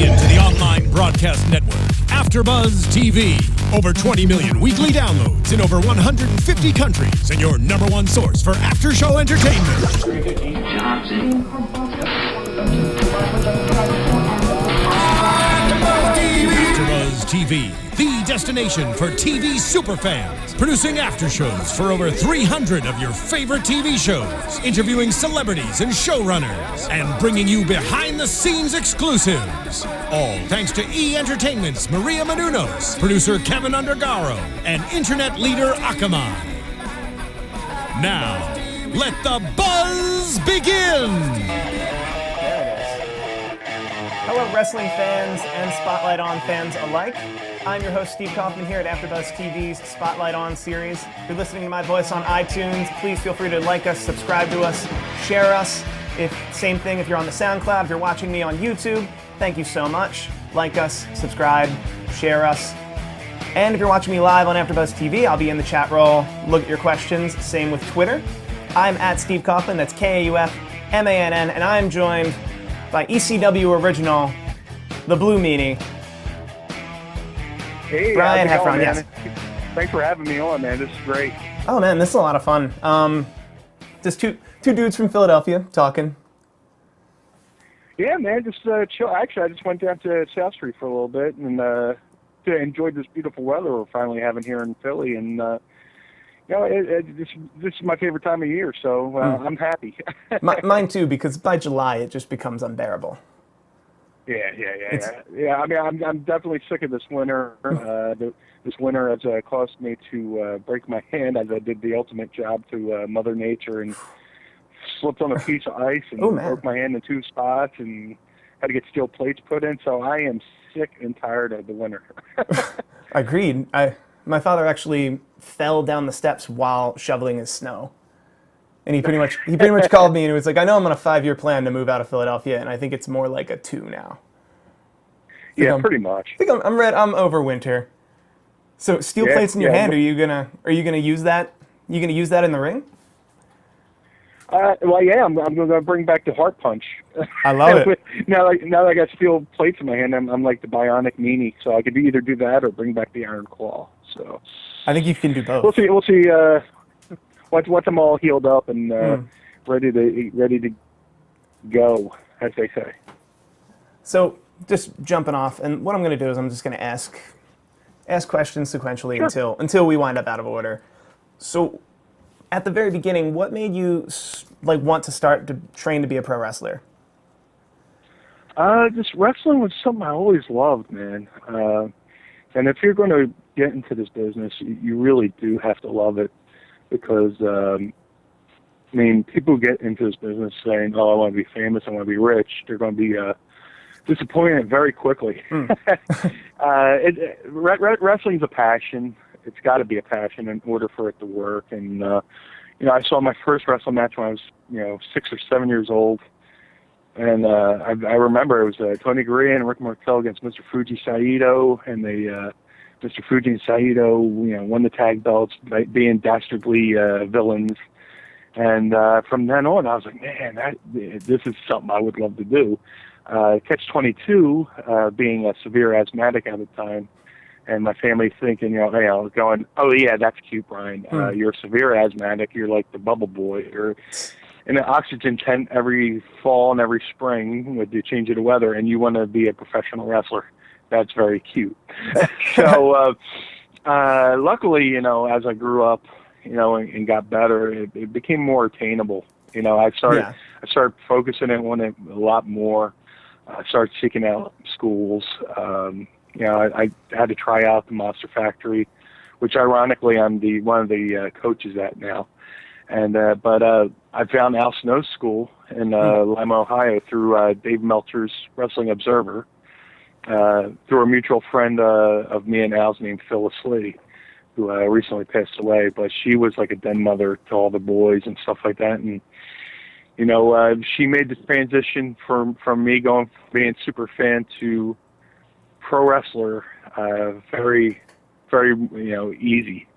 into the online broadcast network, AFTERBUZZ TV. Over 20 million weekly downloads in over 150 countries, and your #1 source for after-show entertainment. AFTERBUZZ TV, the destination for TV superfans. Producing after-shows for over 300 of your favorite TV shows. Interviewing celebrities and showrunners. And bringing you behind-the-scenes exclusives. All thanks to E! Entertainment's Maria Menounos, producer Kevin Undergaro, and internet leader Akamai. Now, let the buzz begin! Hello, wrestling fans and Spotlight On fans alike. I'm your host, Steve Kaufmann, here at AFTERBUZZ TV's Spotlight On series. If you're listening to my voice on iTunes, please feel free to like us, subscribe to us, share us. Same thing if you're on the SoundCloud, if you're watching me on YouTube, thank you so much. Like us, subscribe, share us. And if you're watching me live on AFTERBUZZ TV, I'll be in the chat roll, look at your questions, same with Twitter. I'm at Steve Kaufmann, that's Kaufmann, and I'm joined by ECW original, the Blue Meanie. Hey, Brian Heffron, man? yes. Thanks for having me on, man. This is great. Oh man, this is a lot of fun. Just two dudes from Philadelphia talking. Yeah, man, just chill. Actually, I just went down to South Street for a little bit and enjoyed this beautiful weather we're finally having here in Philly. And this is my favorite time of year, so I'm happy. Mine too, because by July it just becomes unbearable. Yeah. I mean, I'm definitely sick of this winter. This winter has caused me to break my hand as I did the ultimate job to Mother Nature and slipped on a piece of ice and broke my hand in 2 spots and had to get steel plates put in. So I am sick and tired of the winter. Agreed. My father actually fell down the steps while shoveling his snow. And he pretty much called me and he was like, I know I'm on a 5-year plan to move out of Philadelphia, and I think it's more like a 2 now. Yeah, pretty much. I think I'm over winter. So steel plates in your hand, are you gonna use that? You gonna use that in the ring? Well, yeah, I'm going to bring back the heart punch. I love it. Now that I got steel plates in my hand, I'm like the bionic meanie, so I could either do that or bring back the iron claw. So I think you can do both. We'll see. Once I'm all healed up and ready to go, as they say. So just jumping off, and what I'm going to do is I'm just going to ask questions sequentially until we wind up out of order. So, at the very beginning, what made you want to start to train to be a pro wrestler? Just wrestling was something I always loved, man. And if you're going to get into this business, you really do have to love it, because people get into this business saying, "Oh, I want to be famous, I want to be rich." They're going to be disappointed very quickly. Wrestling's a passion. It's got to be a passion in order for it to work. And I saw my first wrestling match when I was 6 or 7 years old, and I remember it was Tony Gurria and Rick Martel against Mr. Fuji Saito, and Mr. Fuji and Saito won the tag belts by being dastardly villains. And from then on, I was like, man, this is something I would love to do. Catch-22, being a severe asthmatic at the time, and my family thinking, going, oh yeah, that's cute, Brian. You're a severe asthmatic. You're like the bubble boy. You're in an oxygen tent every fall and every spring with the change of the weather, and you want to be a professional wrestler. That's very cute. So, luckily, as I grew up, and got better, it became more attainable. I started focusing on it a lot more. I started seeking out schools. I had to try out the Monster Factory, which ironically I'm one of the coaches at now. And but I found Al Snow's school in Lima, Ohio, through Dave Meltzer's Wrestling Observer, through a mutual friend of me and Al's named Phyllis Lee, who recently passed away. But she was like a den mother to all the boys and stuff like that. And she made the transition from me going from being super fan to pro wrestler very, very easy.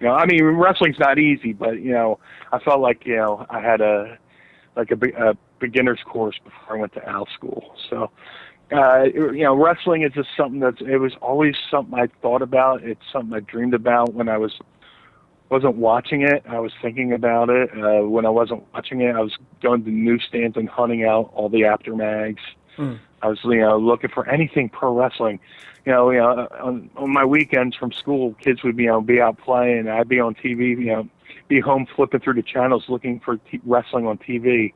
Wrestling's not easy, but I felt like I had a beginner's course before I went to Al school. So Wrestling is just something it was always something I thought about. It's something I dreamed about when I wasn't watching it. I was thinking about it. When I wasn't watching it, I was going to newsstands and hunting out all the after mags. I was, looking for anything pro wrestling. On my weekends from school, kids would be out playing. I'd be on TV, be home flipping through the channels looking for wrestling on TV.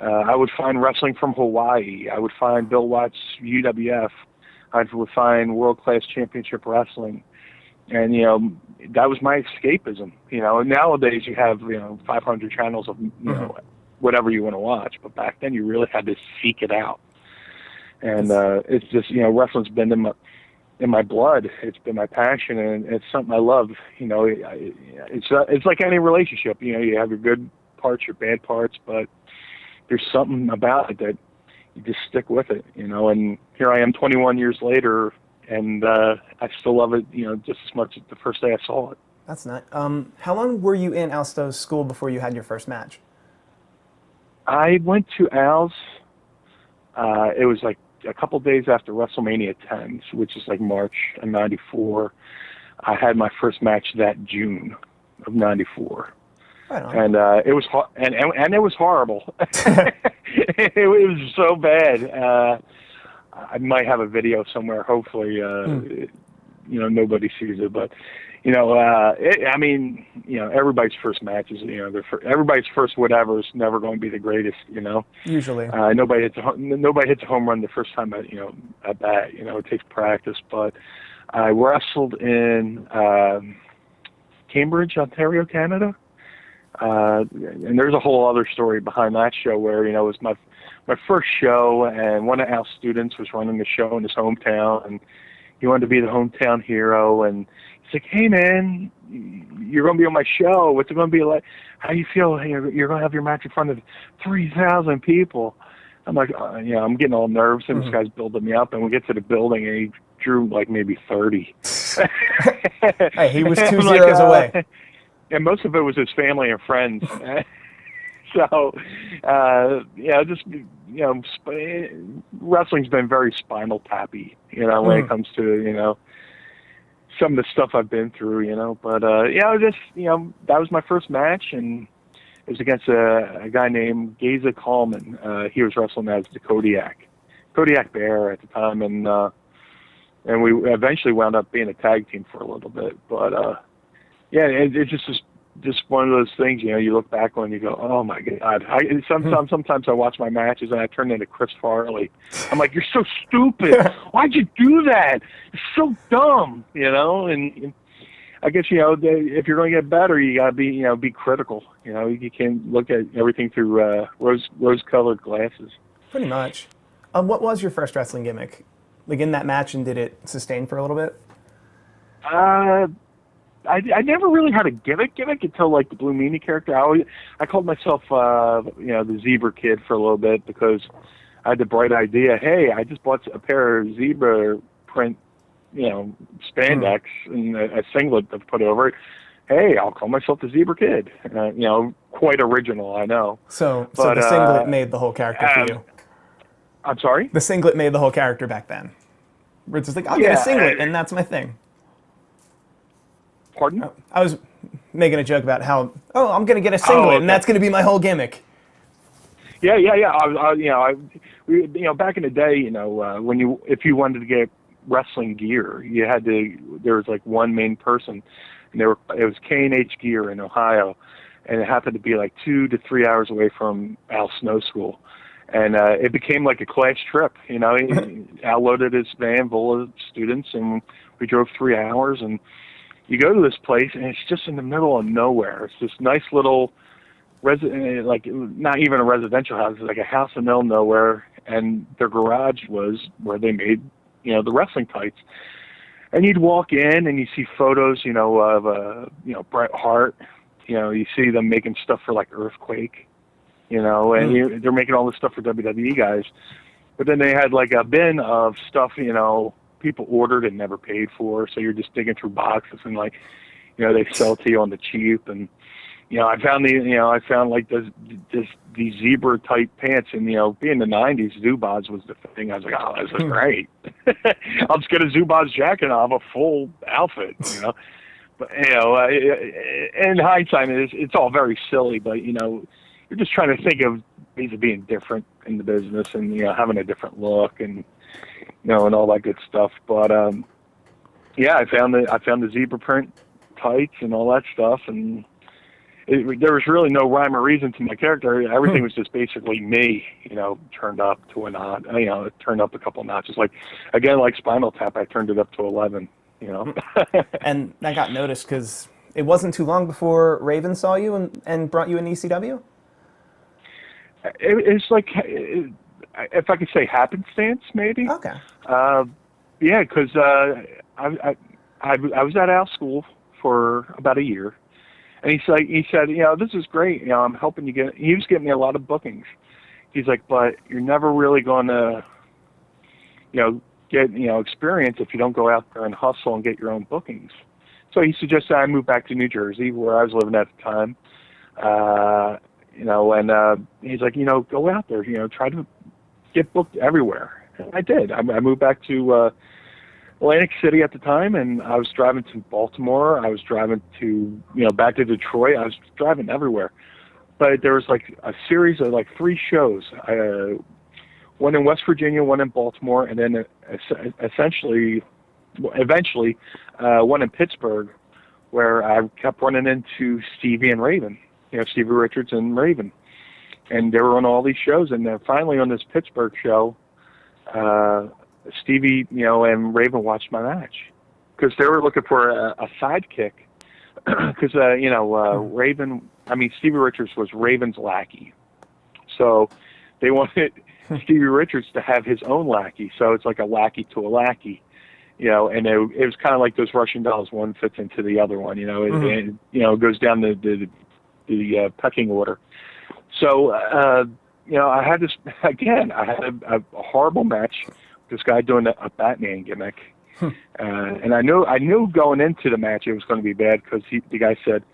I would find wrestling from Hawaii. I would find Bill Watts UWF. I would find World Class Championship Wrestling. And, that was my escapism. Nowadays you have, 500 channels of, whatever you want to watch. But back then you really had to seek it out. And it's just, wrestling's been in my blood. It's been my passion, and it's something I love. It's like any relationship. You have your good parts, your bad parts, but there's something about it that you just stick with it, and here I am 21 years later, and I still love it, just as much as the first day I saw it. That's nice. How long were you in Alsto's school before you had your first match? I went to Al's, it was like a couple days after WrestleMania 10, which is like March of 94. I had my first match that June of 94. Right on. And it was and it was horrible. it was so bad. I might have a video somewhere. Hopefully, nobody sees it. But everybody's first match is everybody's first whatever is never going to be the greatest. Usually, nobody hits a home run the first time at bat. It takes practice. But I wrestled in Cambridge, Ontario, Canada. And there's a whole other story behind that show where, it was my first show, and one of Al's students was running the show in his hometown, and he wanted to be the hometown hero, and he's like, hey man, you're going to be on my show. What's it going to be like? How do you feel? Hey, you're going to have your match in front of 3,000 people. I'm like, I'm getting all nervous, and this guy's building me up, and we get to the building, and he drew like maybe 30. Hey, he was 2 zeros away. And most of it was his family and friends. So, wrestling's been very spinal tappy, when it comes to, some of the stuff I've been through, But, that was my first match, and it was against a guy named Stevie Cool. He was wrestling as the Kodiak Bear at the time, and we eventually wound up being a tag team for a little bit, but, yeah, it's just one of those things, you look back on and you go, oh my God. Sometimes I watch my matches and I turn into Chris Farley. I'm like, you're so stupid. Why'd you do that? You're so dumb, and I guess, if you're going to get better, you got to be critical. You can't look at everything through rose-colored glasses. Pretty much. What was your first wrestling gimmick? Like in that match, and did it sustain for a little bit? I never really had a gimmick until like the Blue Meanie character. I called myself the Zebra Kid for a little bit because I had the bright idea. Hey, I just bought a pair of zebra print, spandex and a singlet to put over it. Hey, I'll call myself the Zebra Kid. Quite original, I know. So the singlet made the whole character for you. I'm sorry? The singlet made the whole character back then. It's just like, I'll get a singlet, and that's my thing. Pardon? I was making a joke about how, I'm going to get a singlet, and that's going to be my whole gimmick. Yeah. Back in the day, if you wanted to get wrestling gear, there was like one main person, and it was K&H Gear in Ohio, and it happened to be like 2 to 3 hours away from Al Snow School. And it became like a class trip, Al loaded his van full of students, and we drove 3 hours, and you go to this place, and it's just in the middle of nowhere. It's this nice little, like not even a residential house. It's like a house in the middle of nowhere, and their garage was where they made, the wrestling tights. And you'd walk in, and you see photos, of, Bret Hart. You see them making stuff for like Earthquake, and they're making all this stuff for WWE guys. But then they had like a bin of stuff, people ordered and never paid for, so you're just digging through boxes and they sell to you on the cheap, and I found like these zebra type pants, and being the '90s, Zubaz was the thing. I was like, oh, this is great. I'll just get a Zubaz jacket and I'll have a full outfit. But in hindsight, it's all very silly. But you're just trying to think of ways of being different in the business, and having a different look, and and all that good stuff. But yeah, I found the zebra print tights and all that stuff, and there was really no rhyme or reason to my character. Everything was just basically me, turned up to a notch. Turned up a couple notches. Like Spinal Tap, I turned it up to 11. And that got noticed because it wasn't too long before Raven saw you and brought you in ECW. It's like, if I could say happenstance, maybe. Okay. Yeah, because I was at Al's school for about a year. And he said, this is great. I'm helping you get. He was getting me a lot of bookings. He's like, but you're never really going to, get experience if you don't go out there and hustle and get your own bookings. So he suggested I move back to New Jersey, where I was living at the time. And he's like, go out there. Try to get booked everywhere. And I did. I moved back to Atlantic City at the time, and I was driving to Baltimore. I was driving to, back to Detroit. I was driving everywhere. But there was like a series of like 3 shows. One in West Virginia, one in Baltimore, and then eventually, one in Pittsburgh, where I kept running into Stevie and Raven, Stevie Richards and Raven. And they were on all these shows, and then finally on this Pittsburgh show, Stevie, and Raven watched my match because they were looking for a sidekick. Because Stevie Richards was Raven's lackey, so they wanted Stevie Richards to have his own lackey. So it's like a lackey to a lackey, And it was kind of like those Russian dolls. One fits into the other one. It goes down the pecking order. So I had this again. I had a horrible match. This guy doing a Batman gimmick, and I knew going into the match it was going to be bad because the guy said,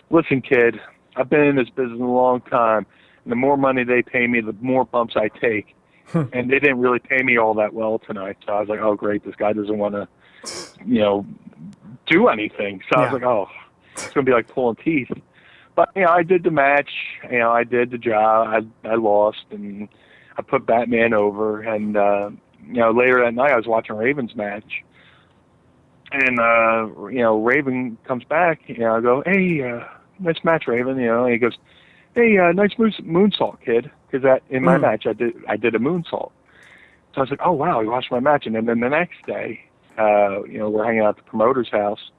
"Listen, kid, I've been in this business a long time, and the more money they pay me, the more bumps I take." And they didn't really pay me all that well tonight, so I was like, "Oh, great, this guy doesn't want to, do anything." So I was like, "Oh, it's going to be like pulling teeth." But I did the match. I did the job. I lost, and I put Batman over, and later that night I was watching Raven's match, and Raven comes back. I go, "Hey, nice match, Raven." And he goes, "Hey, nice moonsault, kid." Because in my match I did a moonsault. So I was like, "Oh wow, he watched my match." And then the next day, we're hanging out at the promoter's house,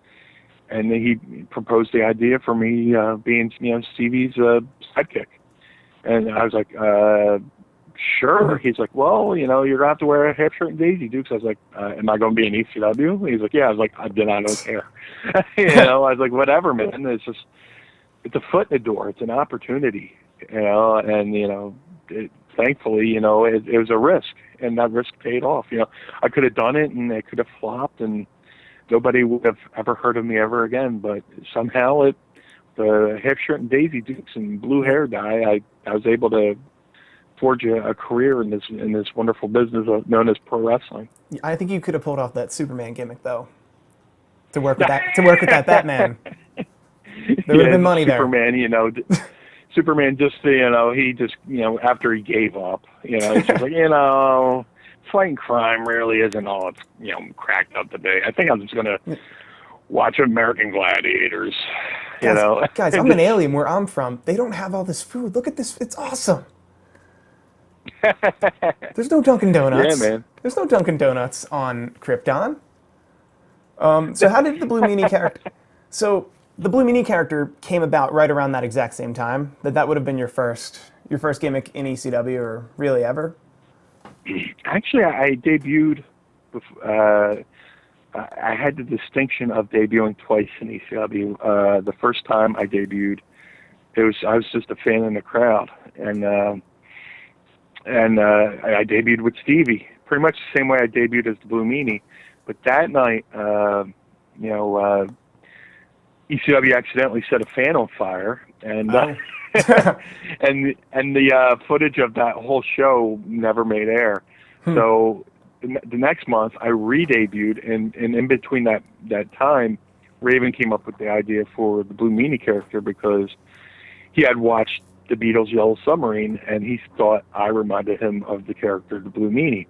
and he proposed the idea for me being Stevie's sidekick, and I was like, "Sure." He's like, "Well, you're gonna have to wear a half shirt and Daisy Dukes." I was like, "Am I gonna be in ECW?" He's like, "Yeah." I was like, I don't care. I was like, "Whatever, man. It's a foot in the door. It's an opportunity." And thankfully, it was a risk, and that risk paid off. I could have done it, and it could have flopped, and nobody would have ever heard of me ever again. But somehow, the half shirt and Daisy Dukes and blue hair dye, I was able to forge a career in this wonderful business known as pro wrestling. I think you could have pulled off that Superman gimmick though, to work with that Batman. There would have been money Superman, there. Superman just, he just, after he gave up, he's just like, fighting crime really isn't all it's, cracked up to be. I think I'm just going to watch American Gladiators, Guys, I'm an alien where I'm from. They don't have all this food. Look at this. It's awesome. There's no Dunkin' Donuts. Yeah, man. There's no Dunkin' Donuts on Krypton. So how did the Blue Meanie character... So... The Blue Meanie character came about right around that exact same time. That would have been your first gimmick in ECW, or really ever. Actually, I debuted. I had the distinction of debuting twice in ECW. The first time I debuted, I was just a fan in the crowd, and I debuted with Stevie, pretty much the same way I debuted as the Blue Meanie. But that night, ECW accidentally set a fan on fire, and and the footage of that whole show never made air. So the next month I re-debuted, and in between that time, Raven came up with the idea for the Blue Meanie character because he had watched the Beatles' Yellow Submarine, and he thought I reminded him of the character, the Blue Meanie.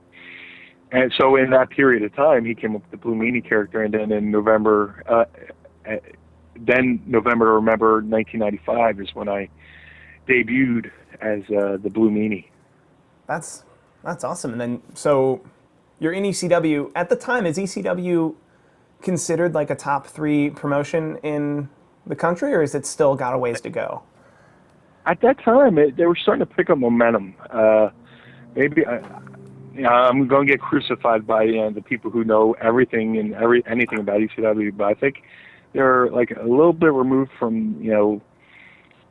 And so in that period of time, he came up with the Blue Meanie character, and then in November, November 1995 is when I debuted as the Blue Meanie. That's awesome. And then, so you're in ECW. At the time, is ECW considered like a top 3 promotion in the country, or is it still got a ways to go? At that time, they were starting to pick up momentum. Maybe I'm going to get crucified by the people who know everything and anything about ECW, but I think they're like a little bit removed from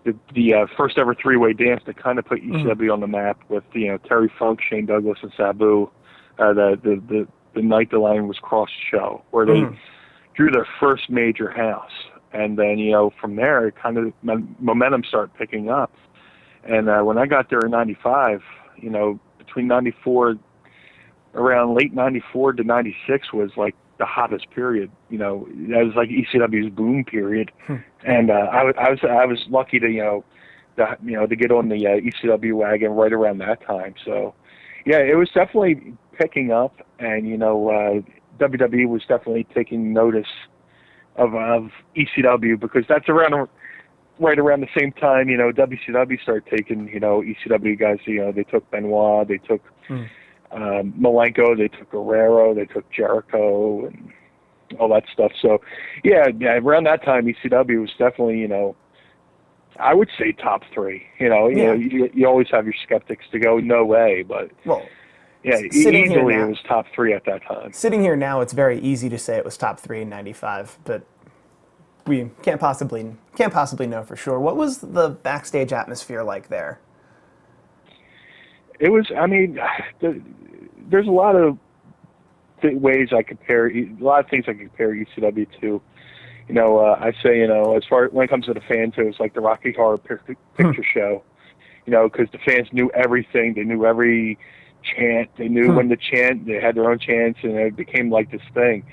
the first ever 3-way dance that kind of put ECW on the map with Terry Funk, Shane Douglas, and Sabu. The night the line was crossed show where they drew their first major house. And then, from there, kind of momentum started picking up. And when I got there in 95, between 94, around late 94 to 96 was like the hottest period. That was like ECW's boom period. And I was lucky to, to get on the ECW wagon right around that time. So, yeah, it was definitely picking up. And, WWE was definitely taking notice of ECW because that's right around the same time, WCW started taking, ECW guys, they took Benoit, they took Malenko, they took Guerrero, they took Jericho and all that stuff. So, yeah, around that time, ECW was definitely, I would say top 3. You always have your skeptics to go, no way, but yeah, easily it was top 3 at that time. Sitting here now, it's very easy to say it was top 3 in 95, but we can't possibly know for sure. What was the backstage atmosphere like there? It was, there's a lot of ways I compare, a lot of things I compare ECW to. I say, as far when it comes to the fans, it was like the Rocky Horror Picture Show, because the fans knew everything. They knew every chant. They knew when to chant. They had their own chants, and it became like this thing.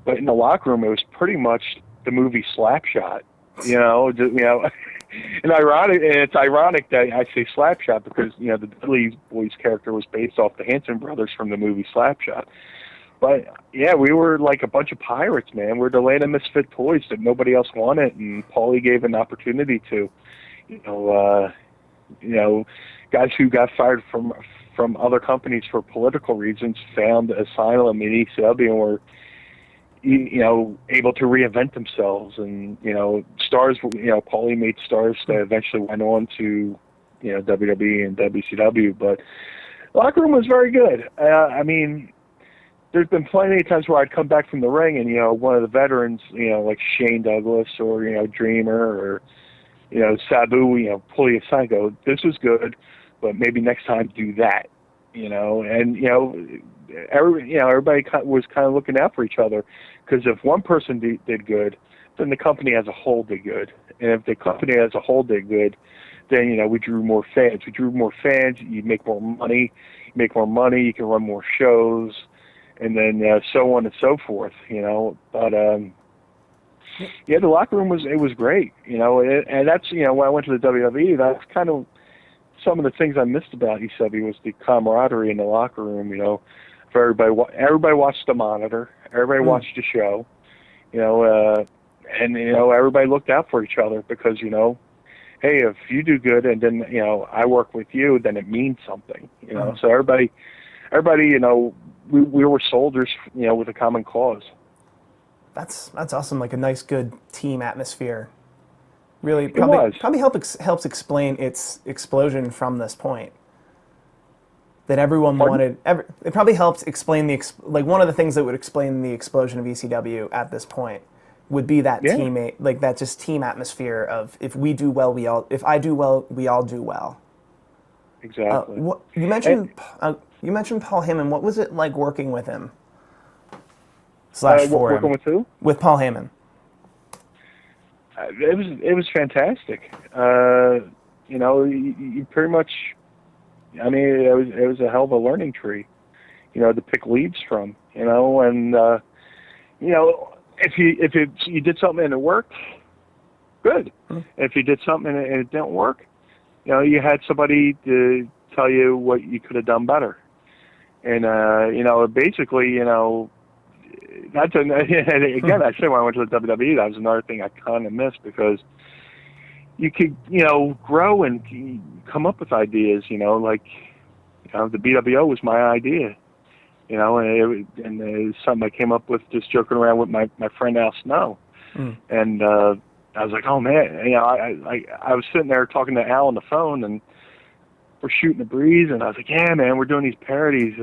But in the locker room, it was pretty much the movie Slapshot. And it's ironic that I say Slapshot because the Dudley Boys character was based off the Hanson brothers from the movie Slapshot. But yeah, we were like a bunch of pirates, man. We're the land of misfit toys that nobody else wanted, and Paulie gave an opportunity to, guys who got fired from other companies for political reasons found asylum in ECW and were able to reinvent themselves. And stars, Paulie made stars that eventually went on to WWE and WCW. But the locker room was very good. There's been plenty of times where I'd come back from the ring and one of the veterans, like Shane Douglas or Dreamer or Sabu, pull you aside, go, this was good, but maybe next time do that. Everybody was kind of looking out for each other, because if one person did good, then the company as a whole did good, and if the company as a whole did good, then we drew more fans. You make more money. You can run more shows, and then so on and so forth. But yeah, the locker room was great. And that's when I went to the WWE, that's kind of some of the things I missed about ECW was the camaraderie in the locker room. For everybody watched the monitor, everybody watched the show, and everybody looked out for each other because hey, if you do good and then I work with you, then it means something. So everybody, we were soldiers, with a common cause. That's awesome. Like a nice, good team atmosphere. Really, probably helps explain its explosion from this point. That everyone wanted. It probably helps explain one of the things that would explain the explosion of ECW at this point would be that teammate, like that just team atmosphere of if we do well, if I do well, we all do well. Exactly. You mentioned Paul Heyman. What was it like working with him? /for him? Working with who? With Paul Heyman. It was fantastic. You know, you pretty much. I mean, it was a hell of a learning tree, you know, to pick leads from. You know, and you know, if you did something and it worked, good. If you did something and it didn't work, you know, you had somebody to tell you what you could have done better. And you know, basically, you know, that's again, I say when I went to the WWE, that was another thing I kind of missed, because you could, you know, grow and come up with ideas, you know, like, you know, the BWO was my idea, you know, and it was something I came up with just joking around with my friend Al Snow. And I was like, oh man, you know, I was sitting there talking to Al on the phone, and we're shooting the breeze, and I was like, yeah man, we're doing these parodies,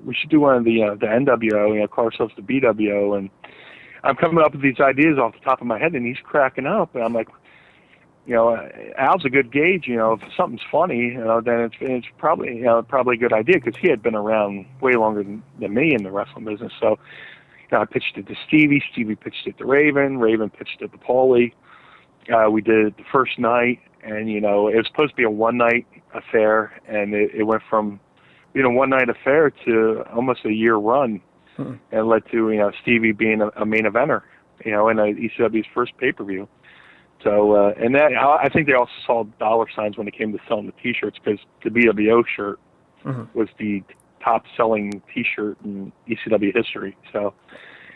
we should do one of the NWO, you know, call ourselves the BWO. And I'm coming up with these ideas off the top of my head, and he's cracking up, and I'm like, you know, Al's a good gauge. You know, if something's funny, you know, then it's probably, you know, probably a good idea, because he had been around way longer than me in the wrestling business. So, you know, I pitched it to Stevie. Stevie pitched it to Raven. Raven pitched it to Paulie. We did it the first night, and you know, it was supposed to be a one-night affair, and it went from being a one-night affair to almost a year run, and led to, you know, Stevie being a main eventer, you know, in ECW's first pay-per-view. So, and that, I think they also saw dollar signs when it came to selling the T-shirts, because the BWO shirt was the top-selling T-shirt in ECW history. So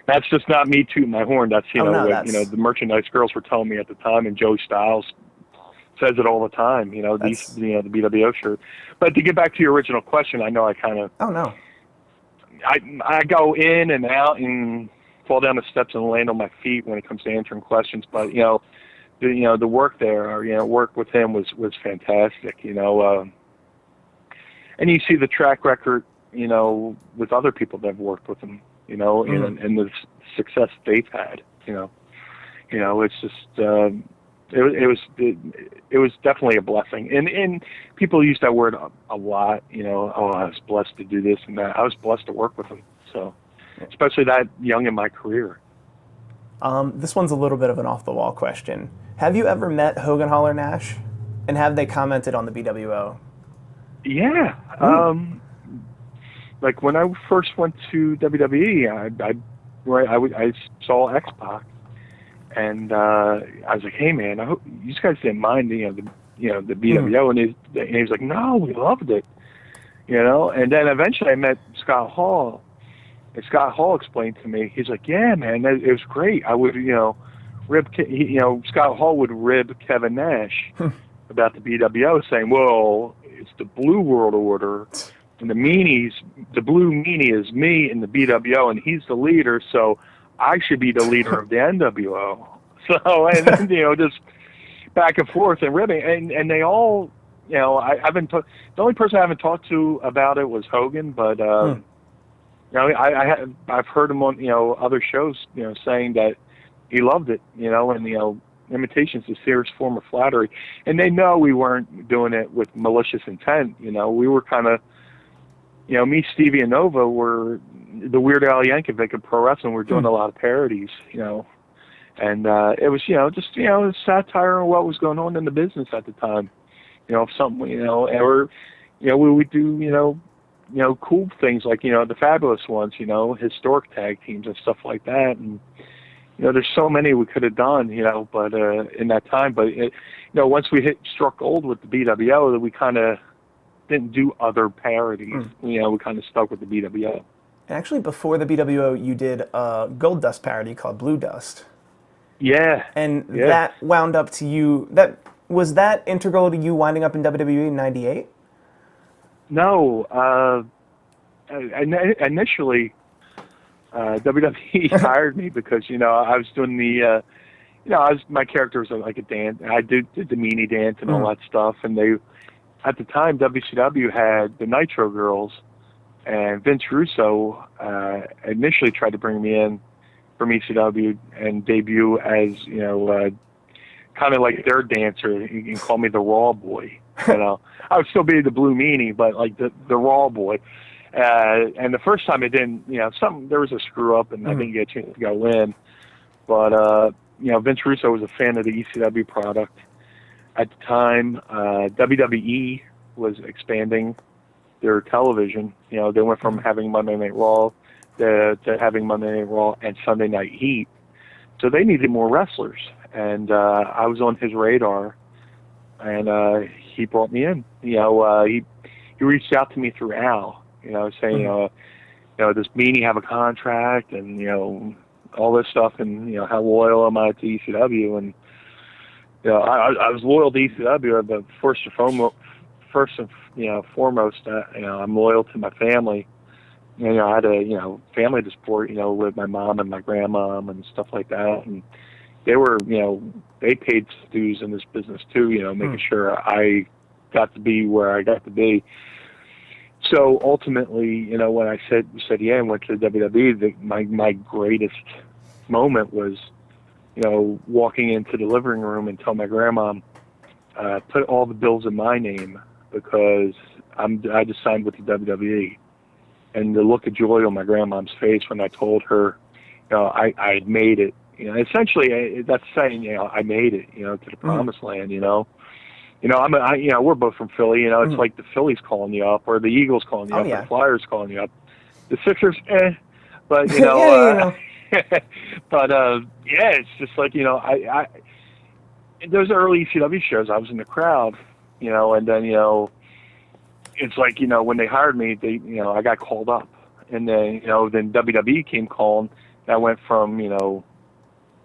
that's just not me tooting my horn. That's, you know, what, you know, the merchandise girls were telling me at the time, and Joey Styles says it all the time. You know, these, you know, the BWO shirt. But to get back to your original question, I know I kind of. Oh no. I go in and out and fall down the steps and land on my feet when it comes to answering questions, but you know. The work there, or, you know, work with him was fantastic, you know, and you see the track record, you know, with other people that have worked with him, you know, and the success they've had, you know, it's just, it was definitely a blessing, and people use that word a lot, you know, oh, I was blessed to do this and that. I was blessed to work with him, so especially that young in my career. This one's a little bit of an off-the-wall question. Have you ever met Hogan, Holler, Nash? And have they commented on the BWO? Yeah. Like when I first went to WWE, I saw X-Pac, and I was like, hey man, I hope you guys didn't mind, you know, the BWO. And he was like, no, we loved it. You know, and then eventually I met Scott Hall. And Scott Hall explained to me, he's like, yeah, man, it was great. I would, you know, Scott Hall would rib Kevin Nash about the BWO, saying, well, it's the Blue World Order, and the Blue Meanie is me in the BWO, and he's the leader, so I should be the leader of the NWO. So, and, you know, just back and forth and ribbing. And they all, you know, the only person I haven't talked to about it was Hogan, but, you know, I've heard him on, you know, other shows, you know, saying that he loved it, you know, and, you know, imitation's a serious form of flattery. And they know we weren't doing it with malicious intent, you know. We were kind of, you know, me, Stevie, and Nova were the Weird Al Yankovic of pro wrestling. We're doing a lot of parodies, you know. And it was, you know, just, you know, satire on what was going on in the business at the time. You know, something, you know, or, you know, we would do, you know, cool things like, you know, the Fabulous Ones, you know, historic tag teams and stuff like that. And, you know, there's so many we could have done, you know, but in that time. But, you know, once we struck gold with the BWO, we kind of didn't do other parodies. You know, we kind of stuck with the BWO. And actually, before the BWO, you did a Gold Dust parody called Blue Dust. Yeah. And that wound up to you. Was that integral to you winding up in WWE in '98? No. Initially, WWE hired me because, you know, I was doing the, you know, my character was like a dance. I did the meanie dance and all that stuff. And they, at the time, WCW had the Nitro Girls, and Vince Russo initially tried to bring me in from ECW and debut as, you know, kind of like their dancer. You can call me the Raw Boy. You know, I would still be the Blue Meanie, but like the Raw Boy. And the first time it didn't, you know, there was a screw up, and I didn't get a chance to go in. But Vince Russo was a fan of the ECW product. At the time, WWE was expanding their television. They went from having Monday Night Raw to having Monday Night Raw and Sunday Night Heat. So they needed more wrestlers. And I was on his radar, and he brought me in. He reached out to me through Al, saying, does Meanie have a contract, and, all this stuff, and, how loyal am I to ECW? And, I was loyal to ECW, but first and foremost, I'm loyal to my family. I had a, family to support, with my mom and my grandmom and stuff like that. And they were, they paid dues in this business too, making sure I got to be where I got to be. So ultimately, when I said yeah and went to the WWE, my greatest moment was, walking into the living room and tell my grandma, put all the bills in my name because I just signed with the WWE. And the look of joy on my grandma's face when I told her, I had made it. Essentially that's saying, I made it, to the promised land. We're both from Philly. It's like the Phillies calling you up, or the Eagles calling you up, or the Flyers calling you up. The Sixers, but but it's just like I those early ECW shows, I was in the crowd, and then it's like when they hired me, I got called up, and then then WWE came calling, and I went from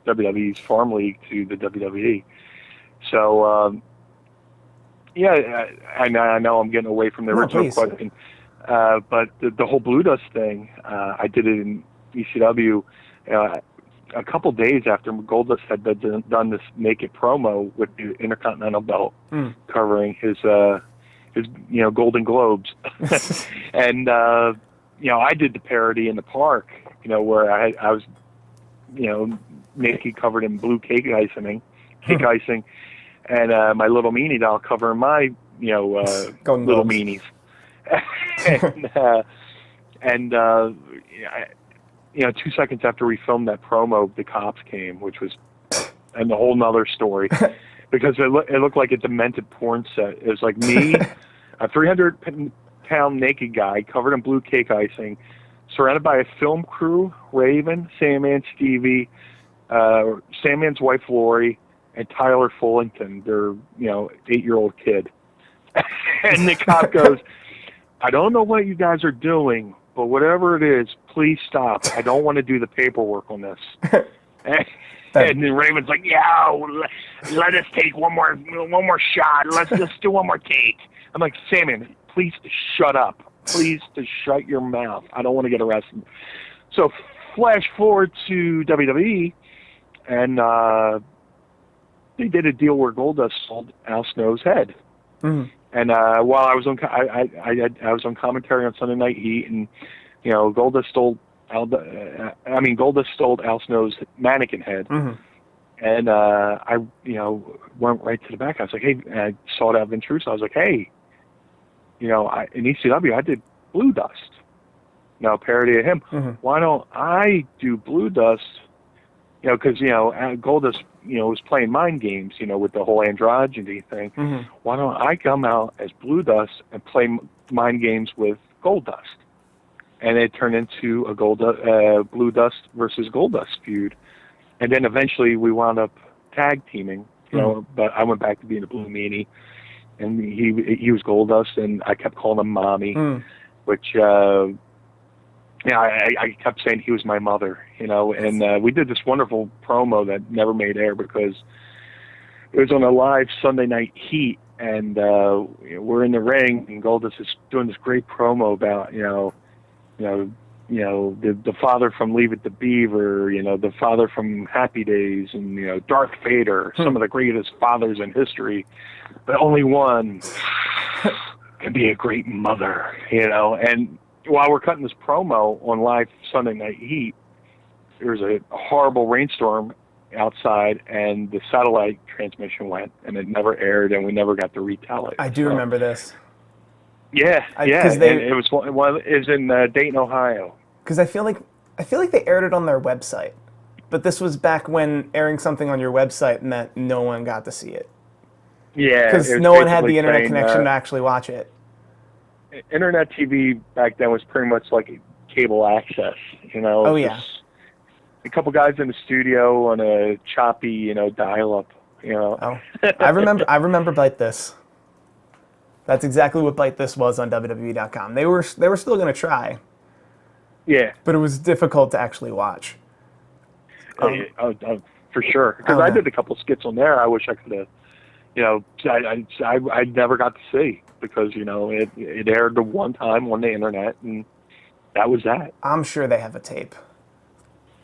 WWE's farm league to the WWE. So I know I'm getting away from the original question, but the whole Blue Dust thing, I did it in ECW. A couple days after Goldust had done this naked promo with the Intercontinental belt, covering his Golden Globes, and I did the parody in the park, where I was, Nikki covered in blue cake icing, and my little meanie doll covering my little meanies, and 2 seconds after we filmed that promo, the cops came, which was a whole nother story, because it looked like a demented porn set. It was like me, a 300-pound naked guy covered in blue cake icing, surrounded by a film crew: Raven, Sandman, Stevie, Sandman's wife Lori, and Tyler Fullington, their 8-year-old kid. And the cop goes, "I don't know what you guys are doing, but whatever it is, please stop. I don't want to do the paperwork on this." And then Raymond's like, "Yeah, let us take one more shot. Let's just do one more take." I'm like, "Salmon, please shut up. Please just shut your mouth. I don't want to get arrested." So flash forward to WWE, and they did a deal where Goldust sold Al Snow's head. And while I was on, I was on commentary on Sunday Night Heat, and Goldust stole Al Snow's mannequin head, and I went right to the back. I was like, "Hey," I sought out Vince Russo. I was like, "Hey, in ECW I did Blue Dust, parody of him. Why don't I do Blue Dust?" Because Goldust was playing mind games, with the whole androgyny thing. Why don't I come out as Blue Dust and play mind games with Goldust? And it turned into a Blue Dust versus Goldust feud. And then eventually we wound up tag teaming, but I went back to being a Blue Meanie, and he was Goldust, and I kept calling him Mommy, which I kept saying he was my mother, and we did this wonderful promo that never made air because it was on a live Sunday Night Heat, and we're in the ring, and Goldust is doing this great promo about, the father from Leave It to Beaver, the father from Happy Days, and, Darth Vader, some of the greatest fathers in history, but only one can be a great mother, and while we're cutting this promo on live Sunday Night Heat, there was a horrible rainstorm outside, and the satellite transmission went, and it never aired, and we never got to retell it. I do remember this. Yeah. It was in Dayton, Ohio. Because I feel like they aired it on their website. But this was back when airing something on your website meant no one got to see it. Yeah. Because no one had the internet connection to actually watch it. Internet TV back then was pretty much like cable access, you know. Oh, yeah. A couple guys in the studio on a choppy, you know, dial-up, you know. Oh, I remember Bite This. That's exactly what Bite This was on WWE.com. They were still going to try. Yeah. But it was difficult to actually watch. For sure. Because I did a couple skits on there. I wish I could have, you know, I never got to see because, you know, it aired the one time on the internet, and that was that. I'm sure they have a tape.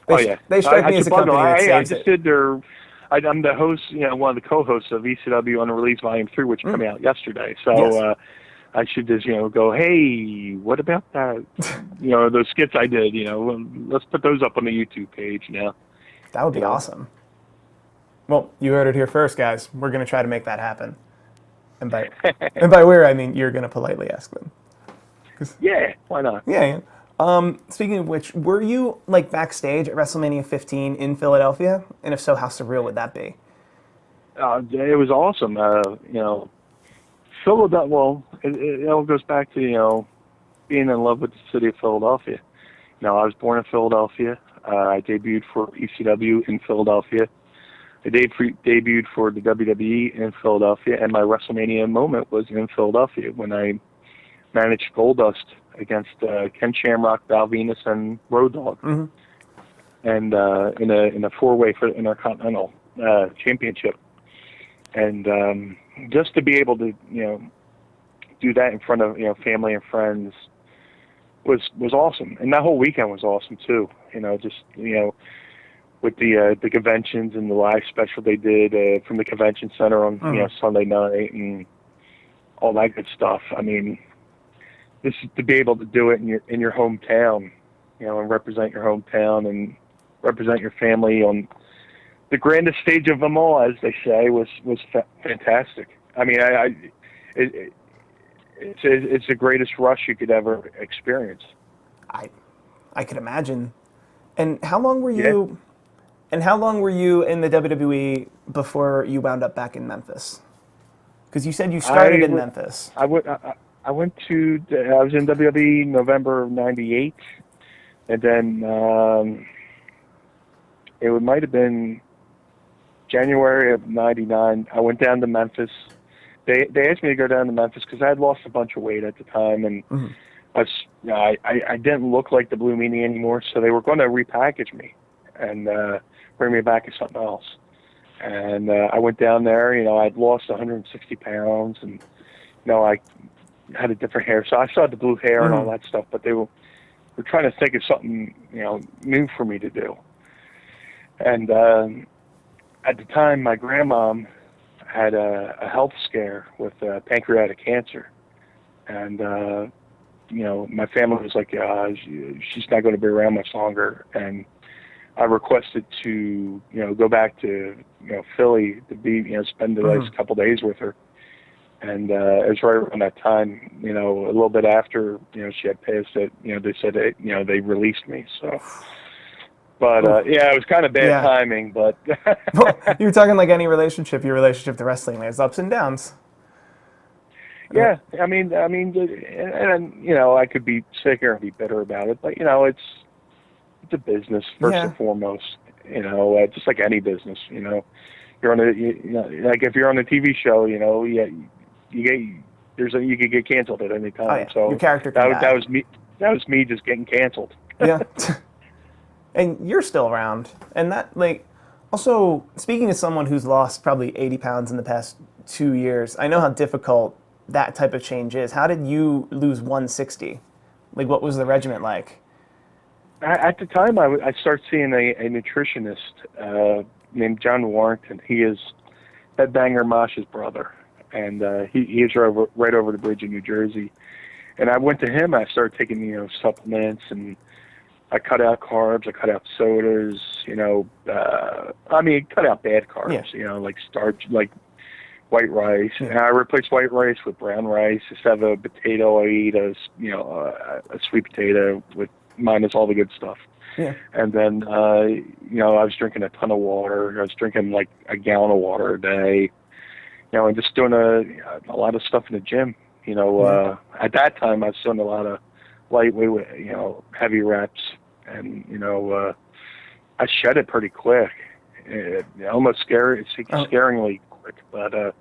They strike me as a company that saves it. I'm the host, you know, one of the co-hosts of ECW Unreleased Volume 3, which came out yesterday. So I should just, you know, go, hey, what about that? You know, those skits I did, you know, let's put those up on the YouTube page now. That would be awesome. Well, you heard it here first, guys. We're going to try to make that happen. And by where, I mean you're going to politely ask them. Yeah, why not? Yeah. Speaking of which, were you like backstage at WrestleMania 15 in Philadelphia? And if so, how surreal would that be? It was awesome. You know, Philadelphia. Well, it all goes back to, you know, being in love with the city of Philadelphia. You know, I was born in Philadelphia. I debuted for ECW in Philadelphia. I debuted for the WWE in Philadelphia, and my WrestleMania moment was in Philadelphia when I managed Goldust against Ken Shamrock, Val Venus, and Road Dogg, and in a four-way for the Intercontinental Championship, and just to be able to, you know, do that in front of, you know, family and friends was awesome, and that whole weekend was awesome too. You know, just, you know, with the conventions and the live special they did from the convention center on you know, Sunday night and all that good stuff. I mean, this is to be able to do it in your hometown, you know, and represent your hometown and represent your family on the grandest stage of them all, as they say, was fantastic. I mean, it's the greatest rush you could ever experience. I could imagine. And how long were you? Yeah. And how long were you in the WWE before you wound up back in Memphis? Because you said you started in Memphis. I was in WWE November of '98, and then it might have been January of '99. I went down to Memphis. They asked me to go down to Memphis because I had lost a bunch of weight at the time, and I didn't look like the Blue Meanie anymore. So they were going to repackage me and bring me back as something else. And I went down there. You know, I'd lost 160 pounds, and, you know, I had a different hair. So I still had the blue hair and all that stuff, but they were trying to think of something, you know, new for me to do. And at the time, my grandmom had a health scare with pancreatic cancer. And, you know, my family was like, she's not going to be around much longer. And I requested to, you know, go back to, you know, Philly to be, you know, spend the last couple days with her. And it was right around that time, you know, a little bit after, you know, she had passed it, you know, they said, you know, they released me. So, but yeah, it was kind of bad timing, but. Well, you were talking like any relationship, your relationship to wrestling, there's ups and downs. Yeah, I mean, and you know, I could sit here and be bitter about it, but, you know, it's a business first and foremost. You know, just like any business. You know, you're on you know, like if you're on a TV show, you know, you could get canceled at any time. Oh, yeah. So your character that was me. That was me just getting canceled. Yeah, and you're still around, and that, like, also speaking as someone who's lost probably 80 pounds in the past 2 years, I know how difficult that type of change is. How did you lose 160? Like, what was the regimen like? At the time, I started seeing a nutritionist named John Warrington. He is Headbanger Mosh's brother, and he is right over the bridge in New Jersey. And I went to him. I started taking, you know, supplements, and I cut out carbs. I cut out sodas. You know, I mean, cut out bad carbs. Yeah. You know, like starch, like white rice. Yeah. And I replaced white rice with brown rice. Instead of a potato, I eat a sweet potato with minus all the good stuff. Yeah. And then, I was drinking a ton of water. I was drinking like a gallon of water a day, and just doing a lot of stuff in the gym. At that time I was doing a lot of lightweight, heavy reps, and, I shed it pretty quick. Almost scaringly quick. But,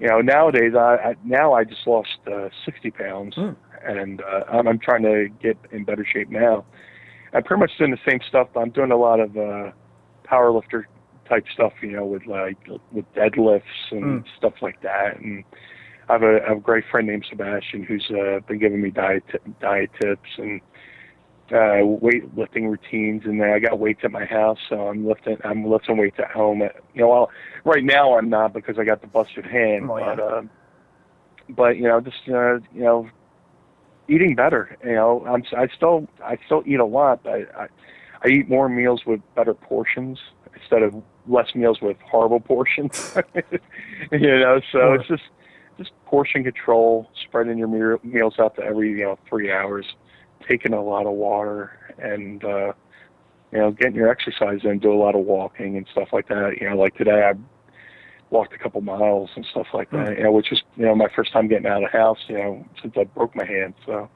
nowadays I just lost 60 pounds, and I'm trying to get in better shape now. I'm pretty much doing the same stuff, but I'm doing a lot of power lifter type stuff, with deadlifts and stuff like that. And I have a great friend named Sebastian who's been giving me diet tips and weightlifting routines, and then I got weights at my house, so I'm lifting weights at home. Well, right now I'm not because I got the busted hand, but just eating better. I still eat a lot, but I eat more meals with better portions instead of less meals with horrible portions. So it's just portion control, spreading your meals out to every 3 hours, taking a lot of water, and getting your exercise in, do a lot of walking and stuff like that. Like today I walked a couple miles and stuff like that, which is my first time getting out of the house, since I broke my hand. So